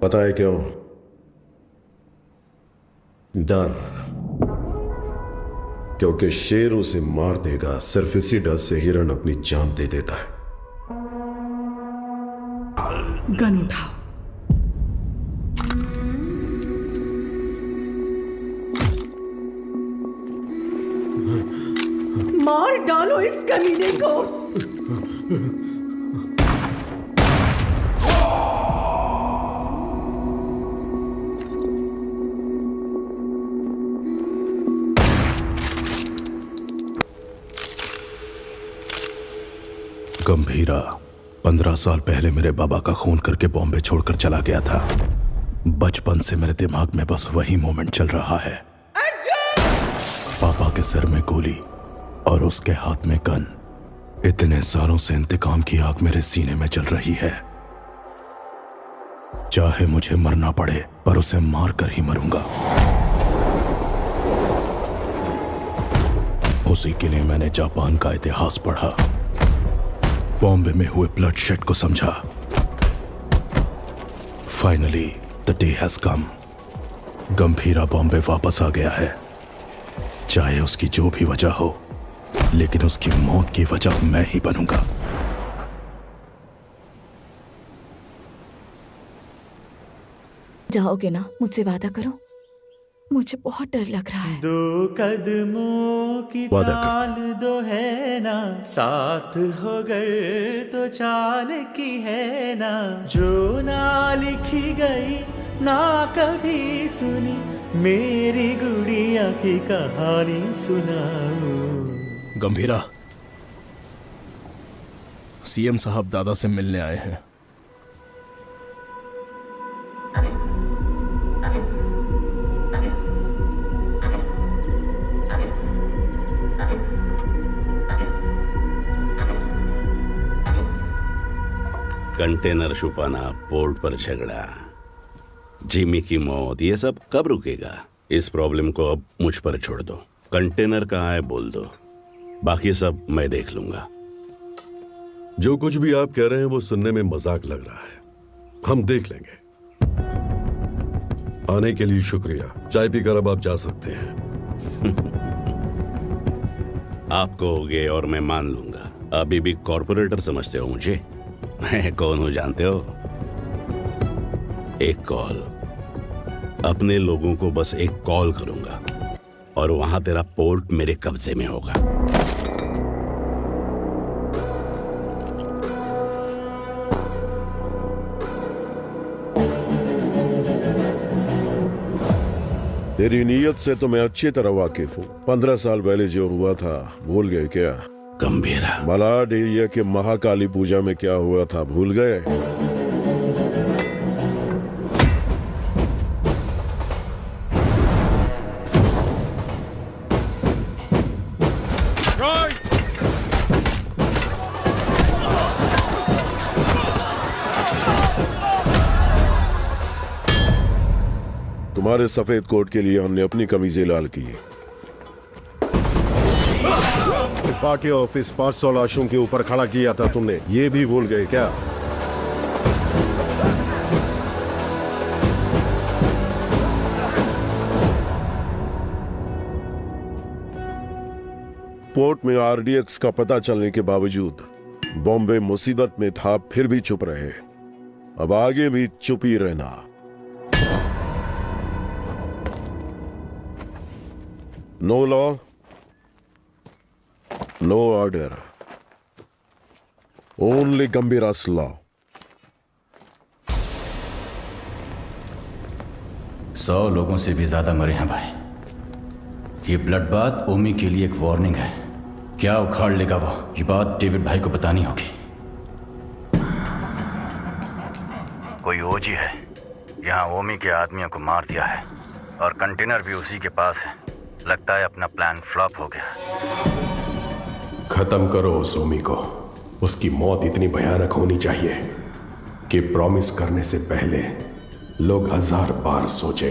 पता है क्यों? डर. क्योंकि शेर उसे मार देगा. सिर्फ इसी डर से हिरण अपनी जान दे देता है. गन उठाओ. मार डालो इस कमीने को. गंभीरा 15 साल पहले मेरे बाबा का खून करके बॉम्बे छोड़कर चला गया था. बचपन से मेरे दिमाग में बस वही मोमेंट चल रहा है. पापा के सिर में गोली और उसके हाथ में गन. इतने सालों से इंतकाम की आग मेरे सीने में जल रही है. चाहे मुझे मरना पड़े पर उसे मार कर ही मरूंगा. उसी के लिए मैंने जापान का इतिहास पढ़ा, बॉम्बे में हुए ब्लडशेड को समझा. Finally the day has come. Gambhira Bombay वापस आ गया है. चाहे उसकी जो भी वजह हो, लेकिन उसकी मौत की वजह मैं ही बनूंगा. जाओगे ना? मुझसे वादा करो. मुझे बहुत डर लग रहा है. 2 कदमों की ताल दो है ना, साथ हो गर तो चाल की है ना, जो ना लिखी गई ना कभी सुनी, मेरी गुड़िया की कहानी सुनाओ. गंभीरा, सीएम साहब दादा से मिलने आए हैं. कंटेनर छुपाना, पोर्ट पर झगड़ा, जिमी की मौत, ये सब कब रुकेगा? इस प्रॉब्लम को अब मुझ पर छोड़ दो. कंटेनर कहाँ है बोल दो, बाकी सब मैं देख लूंगा. जो कुछ भी आप कह रहे हैं वो सुनने में मजाक लग रहा है. हम देख लेंगे. आने के लिए शुक्रिया. चाय पीकर अब आप जा सकते हैं. आप कहोगे और मैं मान लूंगा. अभी भी कॉर्पोरेटर समझते हो मुझे? मैं कौन हूं जानते हो? एक कॉल. अपने लोगों को बस एक कॉल करूंगा और वहां तेरा पोर्ट मेरे कब्जे में होगा. तेरी नीयत से तो मैं अच्छी तरह वाकिफ हूँ. 15 साल पहले जो हुआ था भूल गए क्या? गंभीरा, मलाड एरिया के महाकाली पूजा में क्या हुआ था भूल गए? तुम्हारे सफेद कोट के लिए हमने अपनी कमीजें लाल की। पार्टी ऑफिस 500 लाशों के ऊपर खड़ा किया था तुमने, ये भी भूल गए क्या? पोर्ट में आरडीएक्स का पता चलने के बावजूद बॉम्बे मुसीबत में था, फिर भी चुप रहे। अब आगे भी चुप ही रहना। No law, no order, only Gambhira's law. 100 लोगों से भी ज्यादा मरे हैं भाई। ये ब्लड बात ओमी के लिए एक वार्निंग है। क्या उखाड़ लेगा वो, ये बात डेविड भाई को बतानी होगी। कोई ओजी है यहाँ ओमी के आदमियों को मार दिया है और कंटेनर भी उसी के पास है। लगता है अपना प्लान फ्लॉप हो गया। खत्म करो उस ओमी को। उसकी मौत इतनी भयानक होनी चाहिए कि प्रॉमिस करने से पहले लोग 1000 बार सोचे।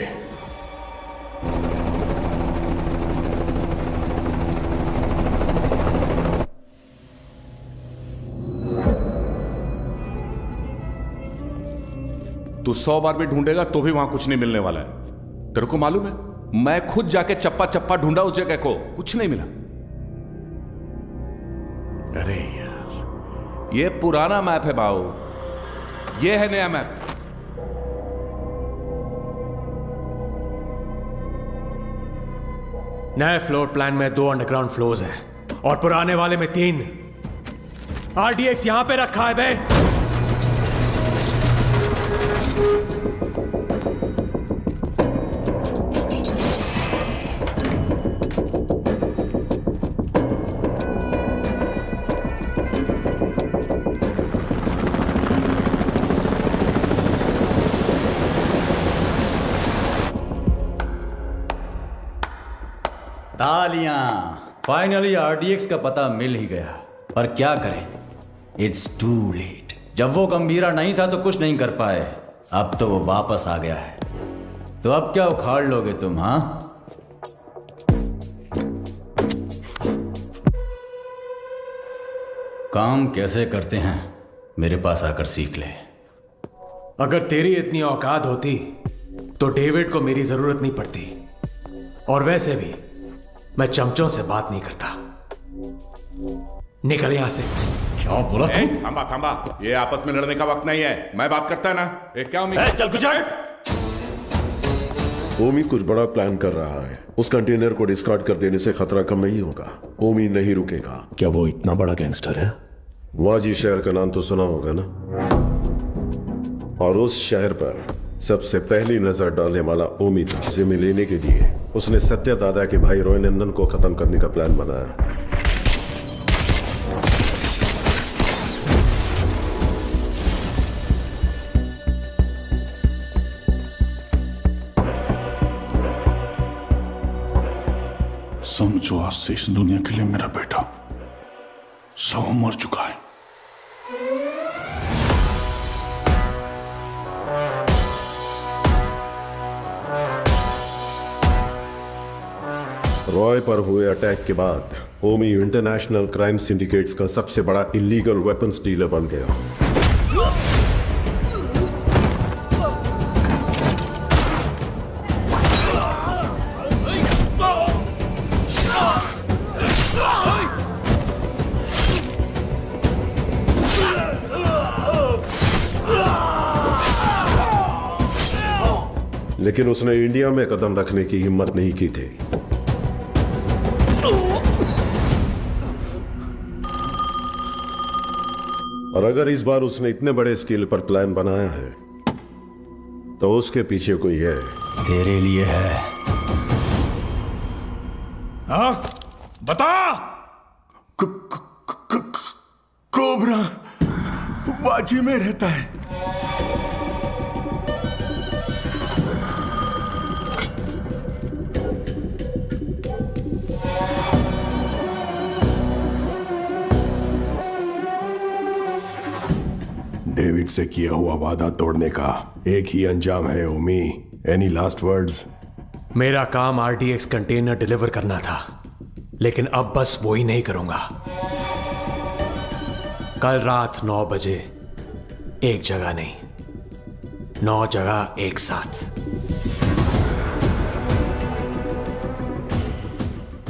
तू 100 बार भी ढूंढेगा तो भी वहां कुछ नहीं मिलने वाला है। तेरे को मालूम है, मैं खुद जाके चप्पा चप्पा ढूंढा उस जगह को, कुछ नहीं मिला। अरे यार, ये पुराना मैप है बाऊ, ये है नया मैप। नए फ्लोर प्लान में 2 अंडरग्राउंड फ्लोर्स हैं और पुराने वाले में 3। आरडीएक्स यहां पे रखा है बे। तालियां, फाइनली आरडीएक्स का पता मिल ही गया। पर क्या करें, इट्स टू लेट। जब वो गंभीरा नहीं था तो कुछ नहीं कर पाए, अब तो वो वापस आ गया है। तो अब क्या उखाड़ लोगे तुम? हाँ, काम कैसे करते हैं मेरे पास आकर सीख ले। अगर तेरी इतनी औकात होती तो डेविड को मेरी जरूरत नहीं पड़ती। और वैसे भी मैं चमचों से बात नहीं करता। निकल यहां से। क्या बोला तू? थांबा थांबा, ये आपस में लड़ने का वक्त नहीं है। मैं बात करता है ना। क्या चल गुजर। ओमी कुछ बड़ा प्लान कर रहा है। उस कंटेनर को डिस्कार्ड कर देने से खतरा कम नहीं होगा। ओमी नहीं रुकेगा। क्या वो इतना बड़ा गैंगस्टर है? वाजी शहर का नाम तो सुना होगा ना। और उस शहर पर सबसे पहली नजर डालने वाला ओमी था। जिम्मे लेने के लिए उसने सत्या दादा के भाई रॉय नंदन को खत्म करने का प्लान बनाया। समझो, आज से इस दुनिया के लिए मेरा बेटा 100 मर चुका है। रॉय पर हुए अटैक के बाद ओमी इंटरनेशनल क्राइम सिंडिकेट्स का सबसे बड़ा इलीगल वेपन्स डीलर बन गया। लेकिन उसने इंडिया में कदम रखने की हिम्मत नहीं की थी। और अगर इस बार उसने इतने बड़े स्केल पर प्लान बनाया है तो उसके पीछे कोई है। तेरे लिए है। हाँ, बता। कोबरा वाजी में रहता है। डेविड से किया हुआ वादा तोड़ने का एक ही अंजाम है ओमी, एनी लास्ट वर्ड्स? मेरा काम आरडीएक्स कंटेनर डिलीवर करना था, लेकिन अब बस वो ही नहीं करूंगा। कल रात 9 बजे एक जगह नहीं, 9 जगह एक साथ।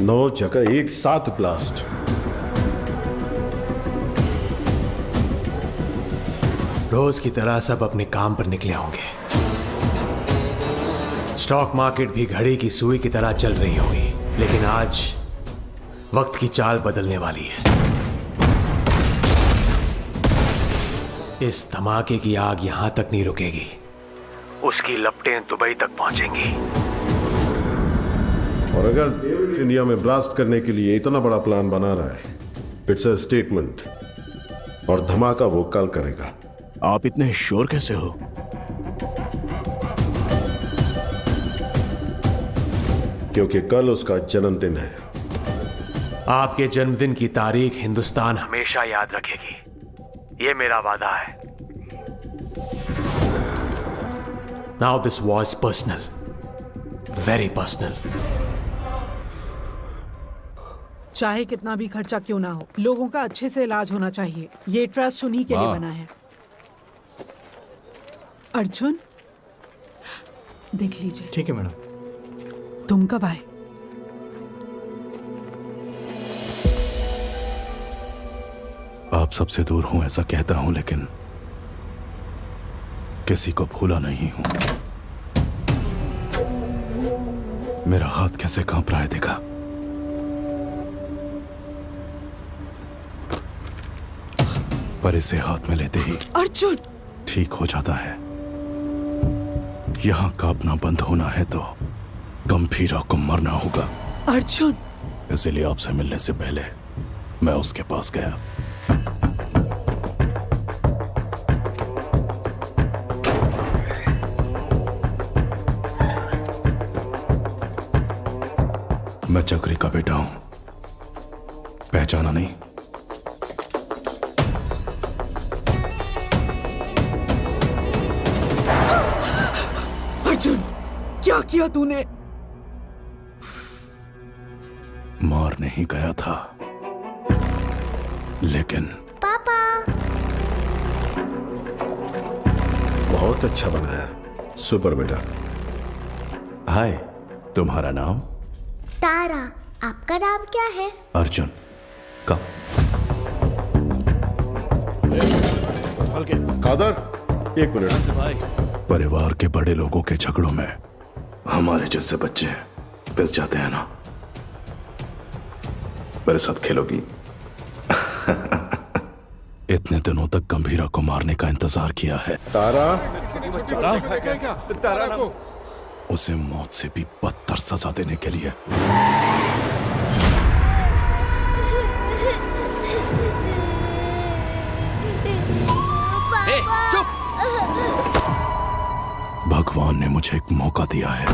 9 जगह एक साथ ब्लास्ट। रोज की तरह सब अपने काम पर निकले होंगे। स्टॉक मार्केट भी घड़ी की सुई की तरह चल रही होगी, लेकिन आज वक्त की चाल बदलने वाली है। इस धमाके की आग यहां तक नहीं रुकेगी, उसकी लपटें दुबई तक पहुंचेंगी। और अगर इंडिया में ब्लास्ट करने के लिए इतना बड़ा प्लान बना रहा है, इट्स अ स्टेटमेंट, और धमाका वो कल करेगा। आप इतने श्योर कैसे हो? क्योंकि कल उसका जन्मदिन है। आपके जन्मदिन की तारीख हिंदुस्तान हमेशा याद रखेगी, ये मेरा वादा है। Now this was personal, very personal. चाहे कितना भी खर्चा क्यों ना हो, लोगों का अच्छे से इलाज होना चाहिए। ये ट्रस्ट उन्हीं के लिए बना है। अर्जुन, देख लीजिए। ठीक है मैडम। तुम कब आए? आप सबसे दूर हूं ऐसा कहता हूं, लेकिन किसी को भूला नहीं हूं। मेरा हाथ कैसे कांप रहा है देखा? पर इसे हाथ में लेते ही अर्जुन ठीक हो जाता है। यहां कांपना बंद होना है तो गंभीरा को मरना होगा। अर्जुन, इसलिए आपसे मिलने से पहले मैं उसके पास गया। मैं चक्री का बेटा हूं, पहचाना नहीं? अर्जुन, क्या किया तूने? मार नहीं गया था, लेकिन पापा। बहुत अच्छा बनाया, सुपर बेटा। हाय, तुम्हारा नाम? तारा। आपका नाम क्या है? अर्जुन। कब? कादर, 1 मिनट। परिवार के बड़े लोगों के झगड़ों में हमारे जैसे बच्चे पिस जाते हैं ना। मेरे साथ खेलोगी? इतने दिनों तक गंभीरा को मारने का इंतजार किया है। तारा, तारा को उसे मौत से भी बदतर सजा देने के लिए। चुप! भगवान ने मुझे एक मौका दिया है।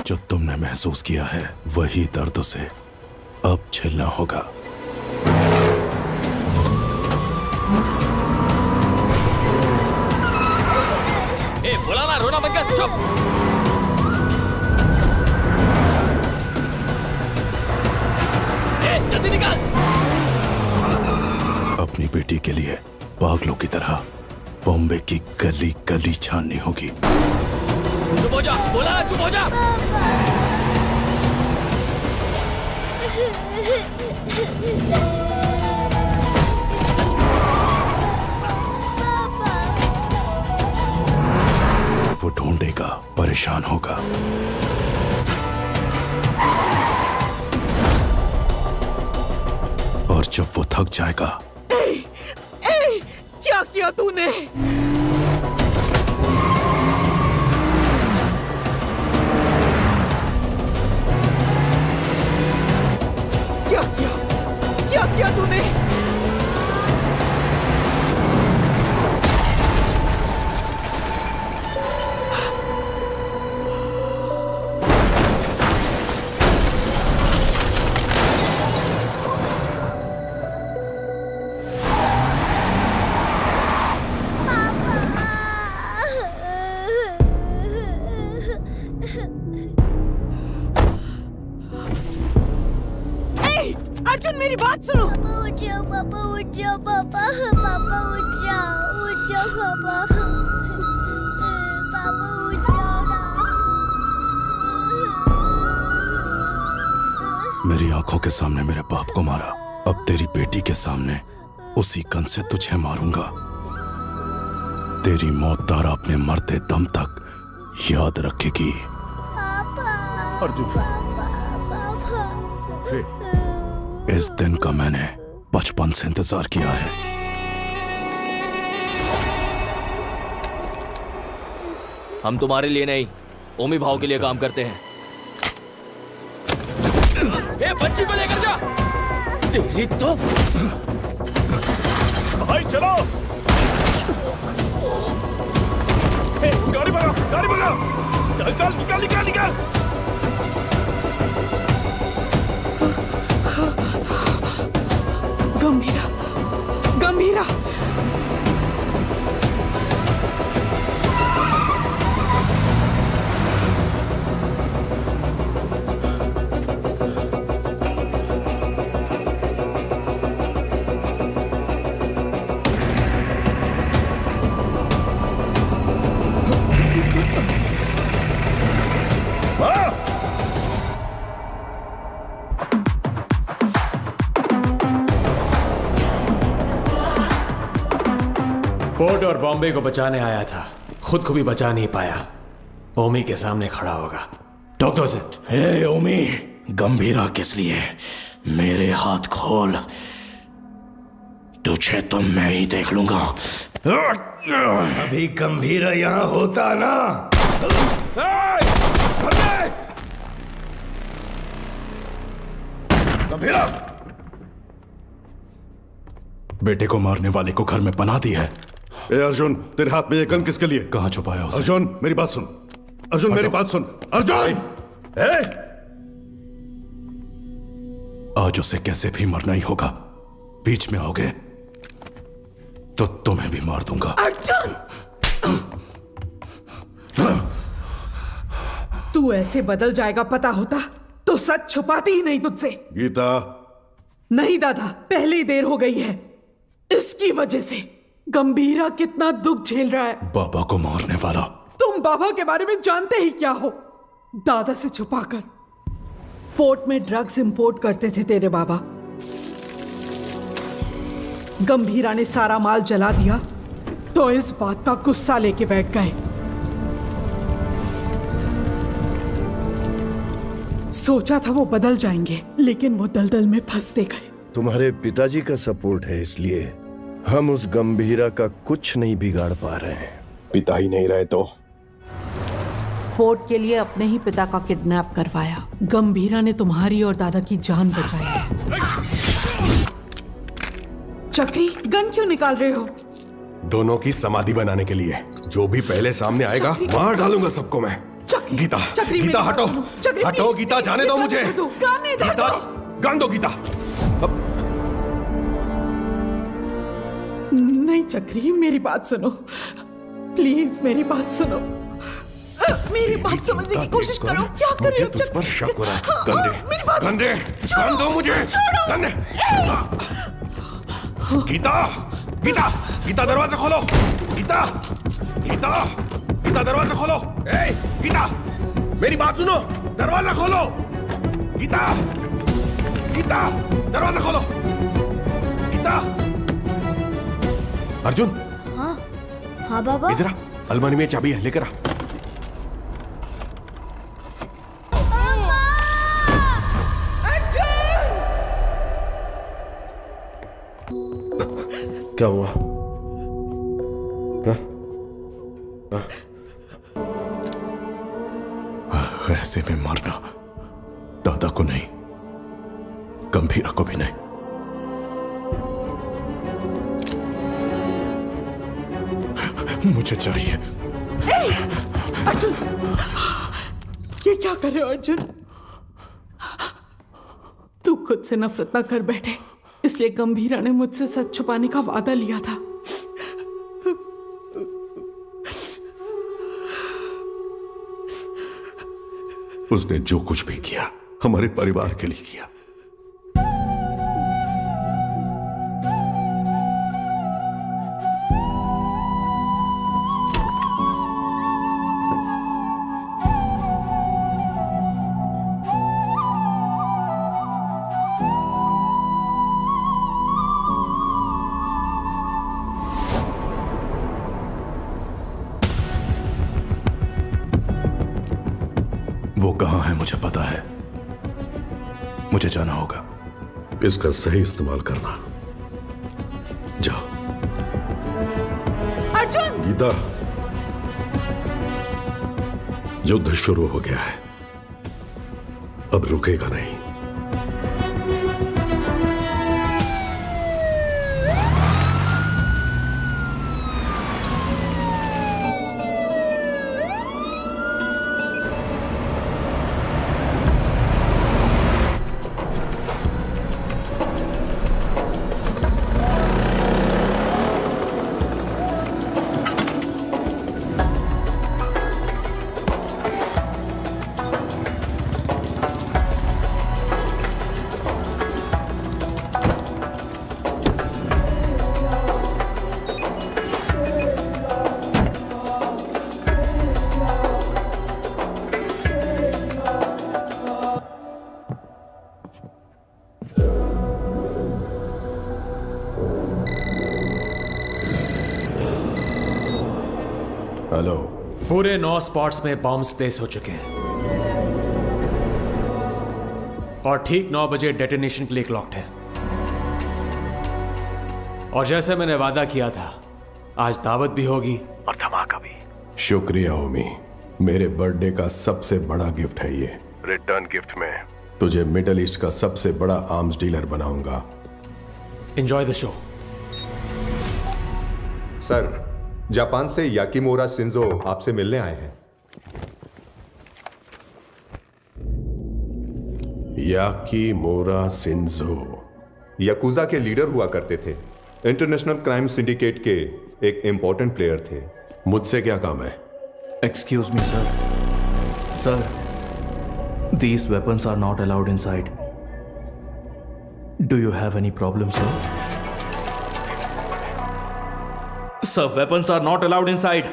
जो तुमने महसूस किया है वही दर्द से अब झेलना होगा। बोला ना, रोना बंद कर, चुप! जल्दी निकाल! अपनी बेटी के लिए पागलों की तरह बॉम्बे की गली गली छाननी होगी। चुप हो जा, बोला ना, चुप हो जा! वो ढूंढेगा, परेशान होगा। और जब वो थक जाएगा। क्या किया तूने? क्या किया तूने? मेरी बात सुनो। उठ जाओ पापा, उठ जाओ पापा, पापा उठ जाओ पापा, पापा उठ जाओ ना। मेरी आंखों के सामने मेरे बाप को मारा, अब तेरी बेटी के सामने उसी गन से तुझे मारूंगा। तेरी मौत तारा अपने मरते दम तक याद रखेगी। अर्जुन, इस दिन का मैंने बचपन से इंतजार किया है। हम तुम्हारे लिए नहीं, ओमी भाव के लिए काम करते हैं। ए, बच्ची को लेकर जा। तेरी तो भाई चलो। ए, गाड़ी भगा, गाड़ी भगा। चल चल, निकल निकल निकल। गंभीरा, गंभीरा। पोर्ट और बॉम्बे को बचाने आया था, खुद को भी बचा नहीं पाया। ओमी के सामने खड़ा होगा। डॉक्टर से, हे ओमी, गंभीरा किस लिए? मेरे हाथ खोल, तुझे तो मैं ही देख लूंगा। अभी गंभीरा यहाँ होता ना। गंभीरा, बेटे को मारने वाले को घर में बना दी है। ए अर्जुन, तेरे हाथ में ये गन किसके लिए? कहाँ छुपाया उसे? अर्जुन मेरी बात सुन, अर्जुन मेरी बात सुन, अर्जुन। आज उसे कैसे भी मरना ही होगा। बीच में आओगे तो तुम्हें भी मार दूंगा। अर्जुन, तू ऐसे बदल जाएगा पता होता तो सच छुपाती ही नहीं तुझसे। गीता। नहीं दादा, पहले ही देर हो गई है। इसकी वजह से गंभीरा कितना दुख झेल रहा है। बाबा को मारने वाला। तुम बाबा के बारे में जानते ही क्या हो? दादा से छुपाकर पोर्ट में ड्रग्स इंपोर्ट करते थे तेरे बाबा। गंभीरा ने सारा माल जला दिया तो इस बात का गुस्सा लेके बैठ गए। सोचा था वो बदल जाएंगे, लेकिन वो दलदल में फंसते गए। तुम्हारे पिताजी का सपोर्ट है, इसलिए हम उस गंभीरा का कुछ नहीं बिगाड़ पा रहे हैं। पिता ही नहीं रहे तो? पोर्ट के लिए अपने ही पिता का किडनैप करवाया। गंभीरा ने तुम्हारी और दादा की जान बचाई है। चक्री, गन क्यों निकाल रहे हो? दोनों की समाधि बनाने के लिए। जो भी पहले सामने आएगा मार डालूंगा सबको मैं। गीता, गीता हटो, हटो गीता, जाने दो मुझे। गीता, गन दो गीता। नहीं चक्री, मेरी बात सुनो प्लीज, मेरी बात सुनो। मेरी बात समझने की कोशिश करो। क्या कर रहे हो? तुझ पर शक हो रहा है। गंदे, गन दो मुझे। गंदे। गीता, गीता, गीता दरवाजा खोलो। गीता, गीता, गीता दरवाजा खोलो। ए, गीता, मेरी बात सुनो, दरवाजा खोलो। गीता, गीता, दरवाजा खोलो। गीता। अर्जुन। हाँ, हाँ बाबा। इधर आ, अलमारी में चाबी है, लेकर आ। क्या हुआ? ऐसे में मारना दादा को नहीं, गंभीरा को भी नहीं। मुझे चाहिए। अर्जुन, ये क्या कर रहे हो अर्जुन? तू खुद से नफरत ना कर बैठे, इसलिए गंभीरा ने मुझसे सच छुपाने का वादा लिया था। उसने जो कुछ भी किया हमारे परिवार के लिए किया। मुझे पता है, मुझे जाना होगा। इसका सही इस्तेमाल करना। जाओ। अर्जुन! गीता, युद्ध शुरू हो गया है, अब रुकेगा नहीं। हेलो। पूरे 9 स्पॉट्स में बॉम्ब्स प्लेस हो चुके हैं और ठीक 9 बजे डेटोनेशन के लिए क्लॉक्ड है। और जैसे मैंने वादा किया था, आज दावत भी होगी और धमाका भी। शुक्रिया ओमी, मेरे बर्थडे का सबसे बड़ा गिफ्ट है ये। रिटर्न गिफ्ट में तुझे मिडल ईस्ट का सबसे बड़ा आर्म्स डीलर बनाऊंगा। Enjoy the show. Sir, Japan से याकीमोरा शिंजो आपसे मिलने आए हैं। याकीमोरा शिंजो याकुजा के लीडर हुआ करते थे, इंटरनेशनल क्राइम सिंडिकेट के एक इंपॉर्टेंट प्लेयर थे। मुझसे क्या काम है? Excuse me, sir. Sir, these weapons are not allowed inside. Do you have any problem, sir? Sir, weapons are not allowed inside.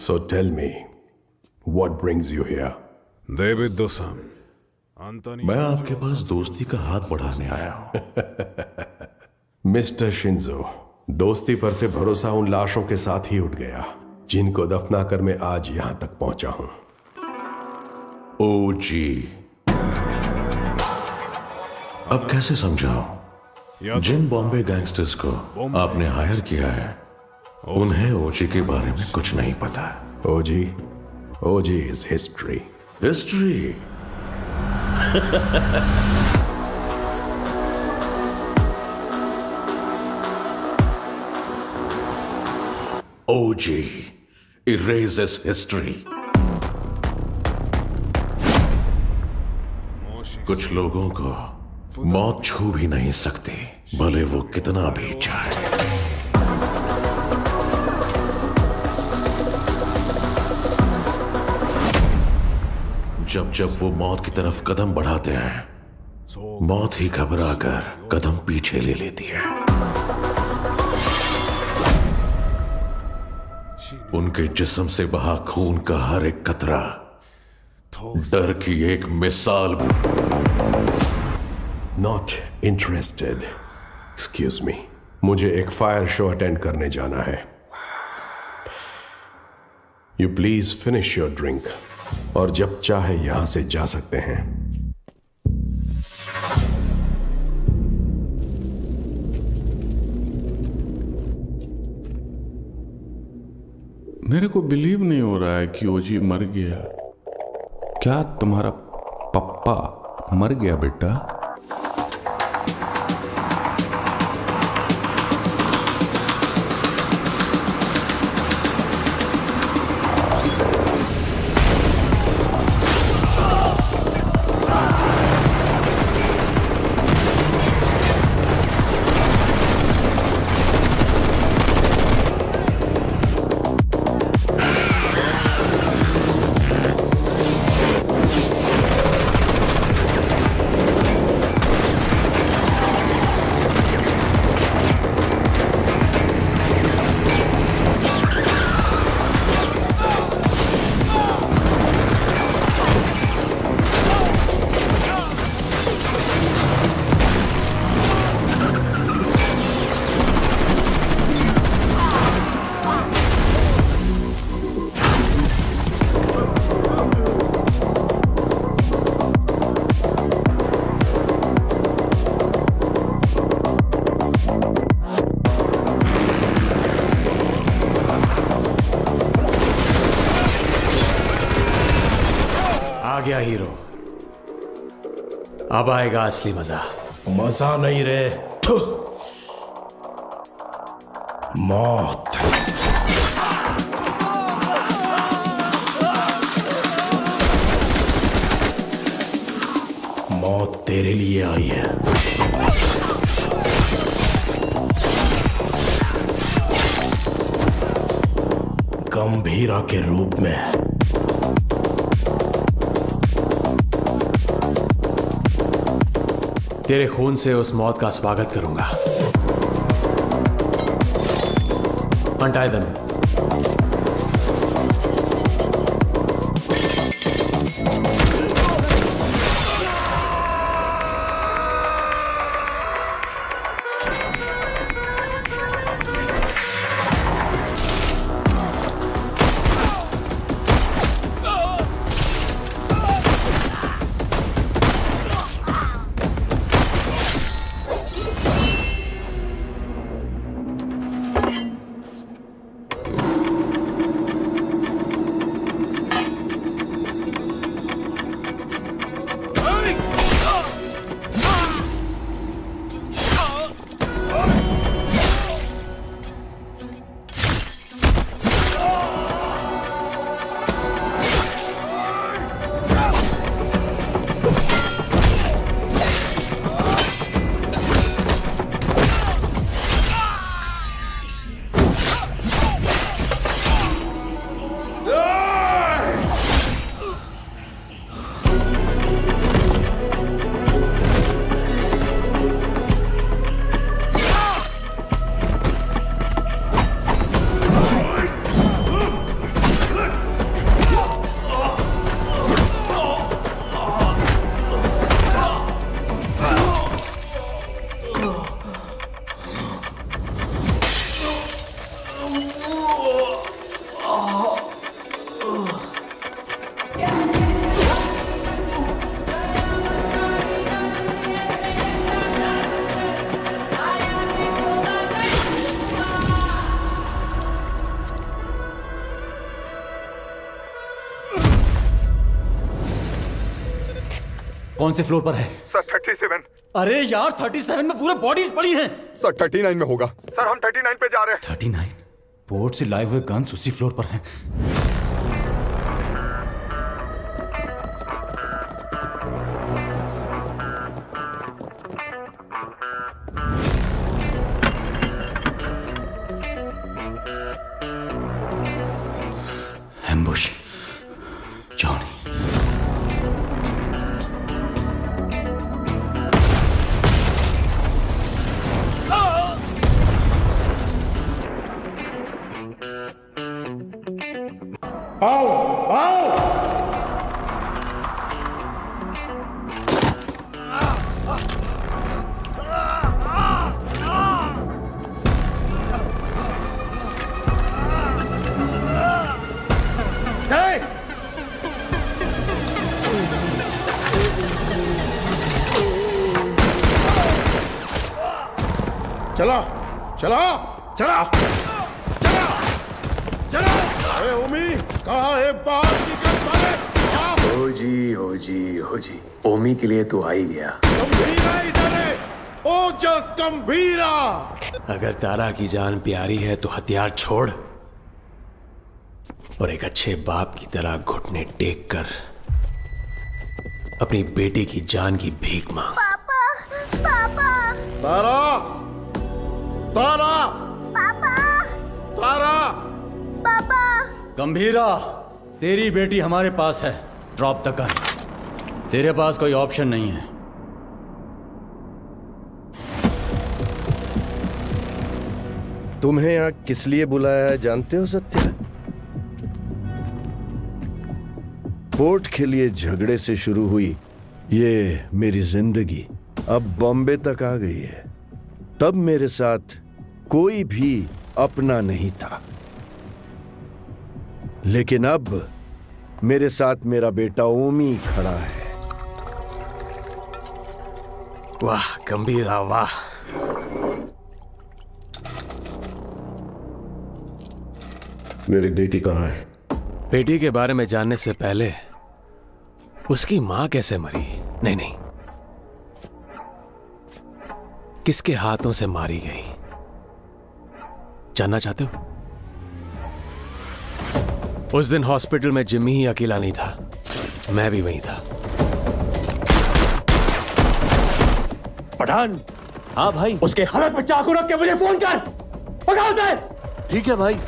So tell me, what brings you here? David दोसम, मैं आपके पास दोस्ती का हाथ बढ़ाने आया हूं। मिस्टर शिंजो, दोस्ती पर से भरोसा उन लाशों के साथ ही उठ गया जिनको दफनाकर मैं आज यहां तक पहुंचा हूं। ओ जी, अब कैसे समझाऊं? जिन बॉम्बे गैंगस्टर्स को आपने हायर किया है, उन्हें ओजी के बारे में कुछ नहीं पता। OG is history. History? OG erases history. कुछ लोगों को मौत छू भी नहीं सकती, भले वो कितना भी चाहे। जब जब वो मौत की तरफ कदम बढ़ाते हैं, मौत ही घबरा कर कदम पीछे ले लेती है। उनके जिस्म से बहा खून का हर एक कतरा डर की एक मिसाल। Not interested. एक्सक्यूज मी, मुझे एक फायर शो अटेंड करने जाना है। You please finish your drink और जब चाहे यहां से जा सकते हैं। मेरे को बिलीव नहीं हो रहा है कि ओजी मर गया। क्या तुम्हारा पप्पा मर गया बेटा? आ गया हीरो। अब आएगा असली मजा। मजा नहीं रे, मौत। मौत तेरे लिए आई है। गंभीरा के रूप में। तेरे खून से उस मौत का स्वागत करूंगा। Untie them. कौन से फ्लोर पर है? सर 37। अरे यार 37 में पूरे बॉडीज पड़ी हैं। सर 39 में होगा। सर हम 39 पे जा रहे हैं। 39? पोर्ट से लाए हुए गन्स उसी फ्लोर पर हैं। एम्बुश। जॉनी। आओ आओ। चला चला चला चला चला। अरे ओमी कहाँ है? बाहर निकल साले। हो जी ओमी के लिए तो आ ही गया। गंभीरा इधर है। ओजस गंभीरा। अगर तारा की जान प्यारी है तो हथियार छोड़ और एक अच्छे बाप की तरह घुटने टेक कर अपनी बेटी की जान की भीख मांग। पापा पापा तारा तारा पापा तारा। पापा गंभीरा, तेरी बेटी हमारे पास है। Drop the gun. तेरे पास कोई ऑप्शन नहीं है। तुम्हें यहाँ किस लिए बुलाया है जानते हो सत्या? पोर्ट के लिए झगड़े से शुरू हुई ये मेरी जिंदगी अब बॉम्बे तक आ गई है। तब मेरे साथ कोई भी अपना नहीं था, लेकिन अब मेरे साथ मेरा बेटा ओमी खड़ा है। वाह गंभीरा वाह। मेरी बेटी कहाँ है? बेटी के बारे में जानने से पहले उसकी मां कैसे मरी? नहीं नहीं, किसके हाथों से मारी गई जानना चाहते हो? उस दिन हॉस्पिटल में जिम्मी ही अकेला नहीं था, मैं भी वहीं था। पठान, हाँ भाई, उसके हालत में चाकू रख के मुझे फोन कर। पकड़ उसे। ठीक है भाई।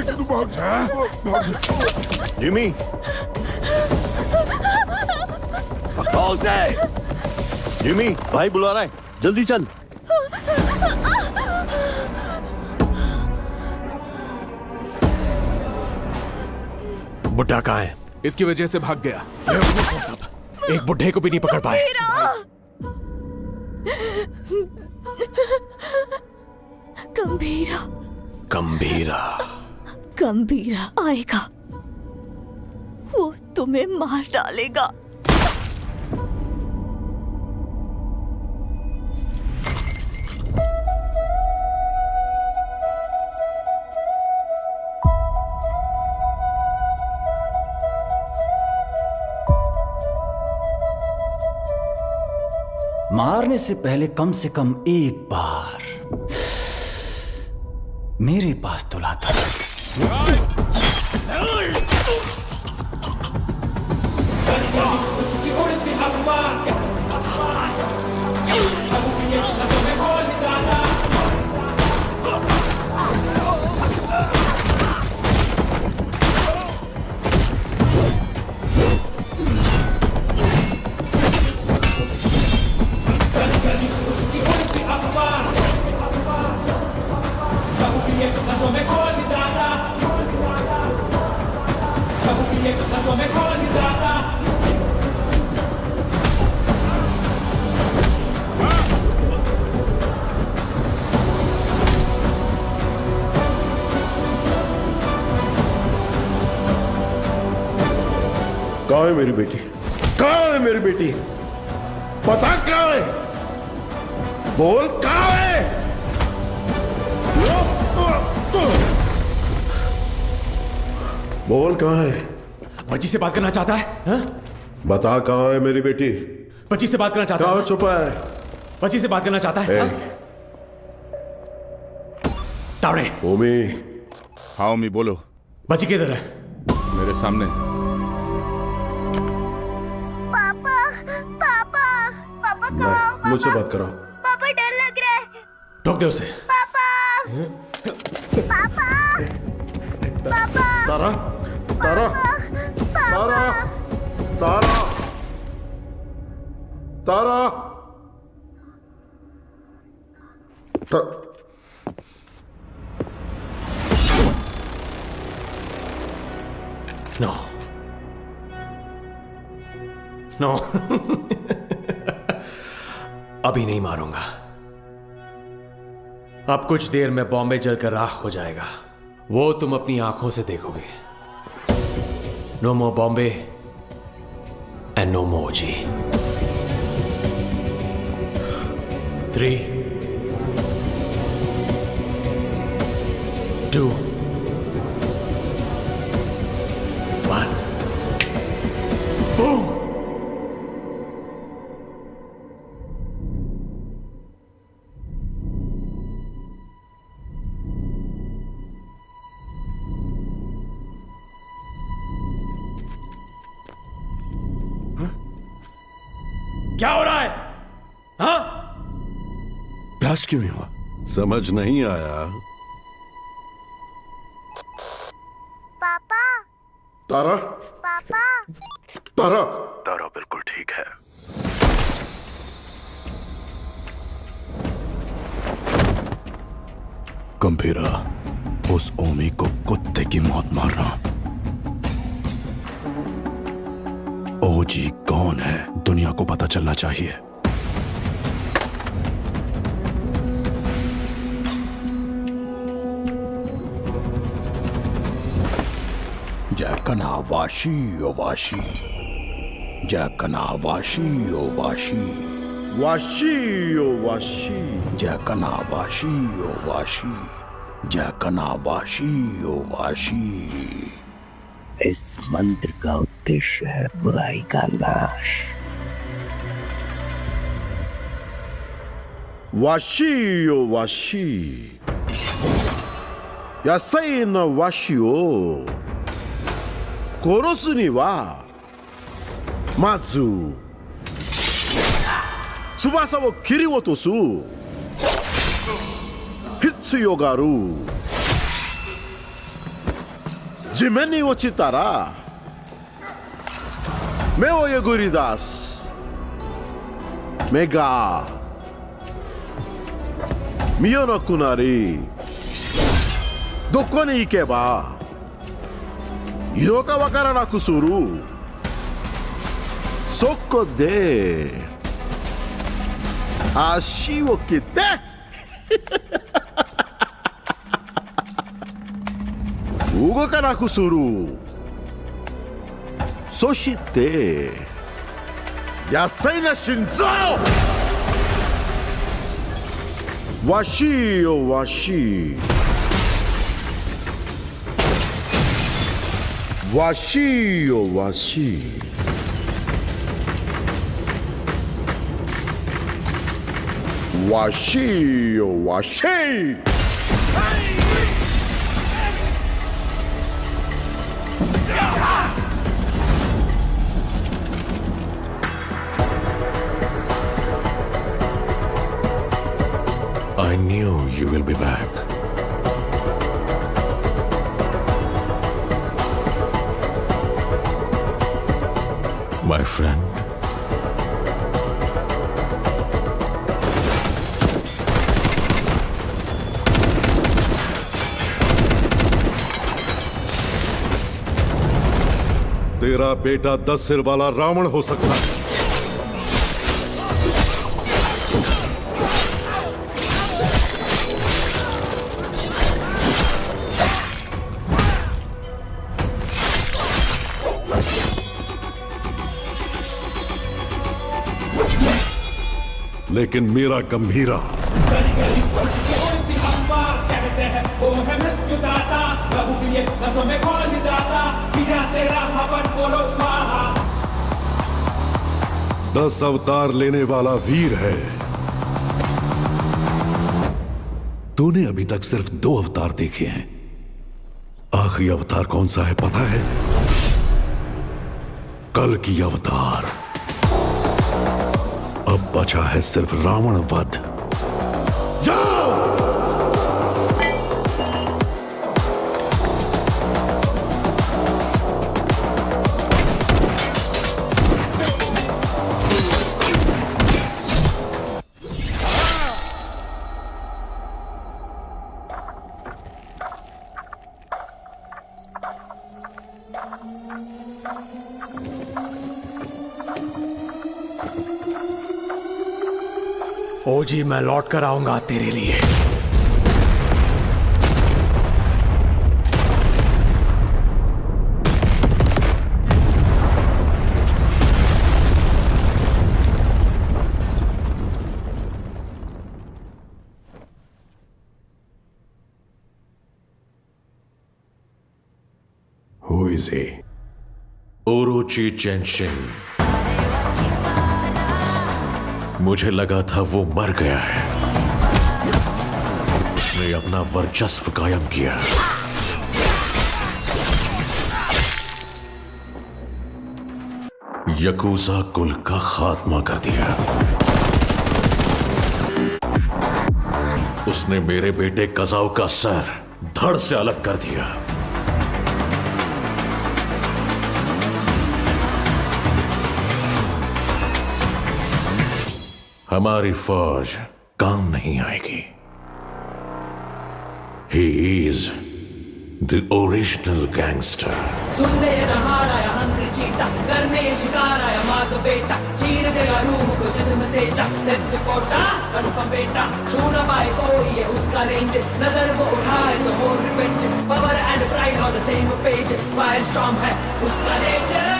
तू भाग जा। जिमी, पकड़ो उसे। जिमी, भाई बुला रहा है, जल्दी चल। बुड्ढा कहाँ है? इसकी वजह से भाग गया। एक बुड्ढे को भी नहीं पकड़ पाए। गंभीरा, गंभीरा, गंभीरा आएगा, वो तुम्हें मार डालेगा। मारने से पहले कम से कम एक बार मेरे पास तो लाता। कहाँ है मेरी बेटी? कहाँ है मेरी बेटी? पता कहाँ है? बोल कहाँ है? बोल कहाँ है? बच्ची से बात करना चाहता है? हा? बता कहाँ है मेरी बेटी? बच्ची से बात करना चाहता है? कहाँ छुपा है? बच्ची से बात करना चाहता है? हा? तावड़े। ओमी। हाँ ओमी बोलो। बच्ची किधर है? मेरे सामने। पापा, पापा, पापा कहाँ? मुझसे बात करो। पापा डर लग रहा है। ठोक दे उसे। पापा, पापा, पापा। तारा, तारा, तारा, तारा, तारा, नो, नो, अभी नहीं मारूंगा। अब कुछ देर में बॉम्बे जलकर राख हो जाएगा, वो तुम अपनी आंखों से देखोगे। No more Bombay and no more जी। 3, 2, 1, boom! क्या हो रहा है? हाँ? ब्लास्ट क्यों नहीं हुआ? समझ नहीं आया। पापा, तारा, पापा, तारा, तारा बिल्कुल ठीक है। गंभीरा, उस ओमी को कुत्ते की मौत मारना। ओजी कौन है दुनिया को पता चलना चाहिए। जैकना वाशी ओ वाशी, जैकना वाशी ओ वाशी, वाशी ओ वाशी, जैकना वाशी ओ वाशी, जकना वाशी ओ वाशी। इस मंत्र का उद्देश्य है बुराई का नाश। वाशी ओ वाशी, यासाई न वाशी ओ कोरोसु नि wa mazu tsubasa wo kiriotosu hitsuyo ga aru. 地面に落ちたら目をえぐり出す。目が見えなくなり、どこに行けばいいのかわからなくする。そこで足を切って動かなくする。そして野菜な心臓。わしよわし、わしよわし、わしよわし。I knew you will be back. My friend. तेरा बेटा 10 सिर वाला रावण हो सकता है, लेकिन मेरा गंभीरा कहते हैं वो है मृत्युदाता, लहू दिए नसों में घोल जाता, किया तेरा हवन बोलो स्वाहा। 10 अवतार लेने वाला वीर है। तूने अभी तक सिर्फ 2 अवतार देखे हैं। आखिरी अवतार कौन सा है पता है? कल की अवतार। अब बचा है सिर्फ रावण वध। जाओ! ओजी, मैं लौट कर आऊंगा तेरे लिए। Who is he? Orochi Genshin। मुझे लगा था वो मर गया है। उसने अपना वर्चस्व कायम किया। यकूजा कुल का खात्मा कर दिया। उसने मेरे बेटे कजाओ का सर धड़ से अलग कर दिया। हमारी फौज काम नहीं आएगी। He is the original gangster। सुन ले दहाड़ आया हंटर चीता, करने शिकार आया माँ का बेटा, चीर देगा रूह को जिस्म से जा, डेथ कोटा कन्फर्म बेटा, छू ना पाए कोई ये उसका रेंज, नजर वो उठाए तो हो revenge, power and pride on the same page, fire storm है उसका नेचर।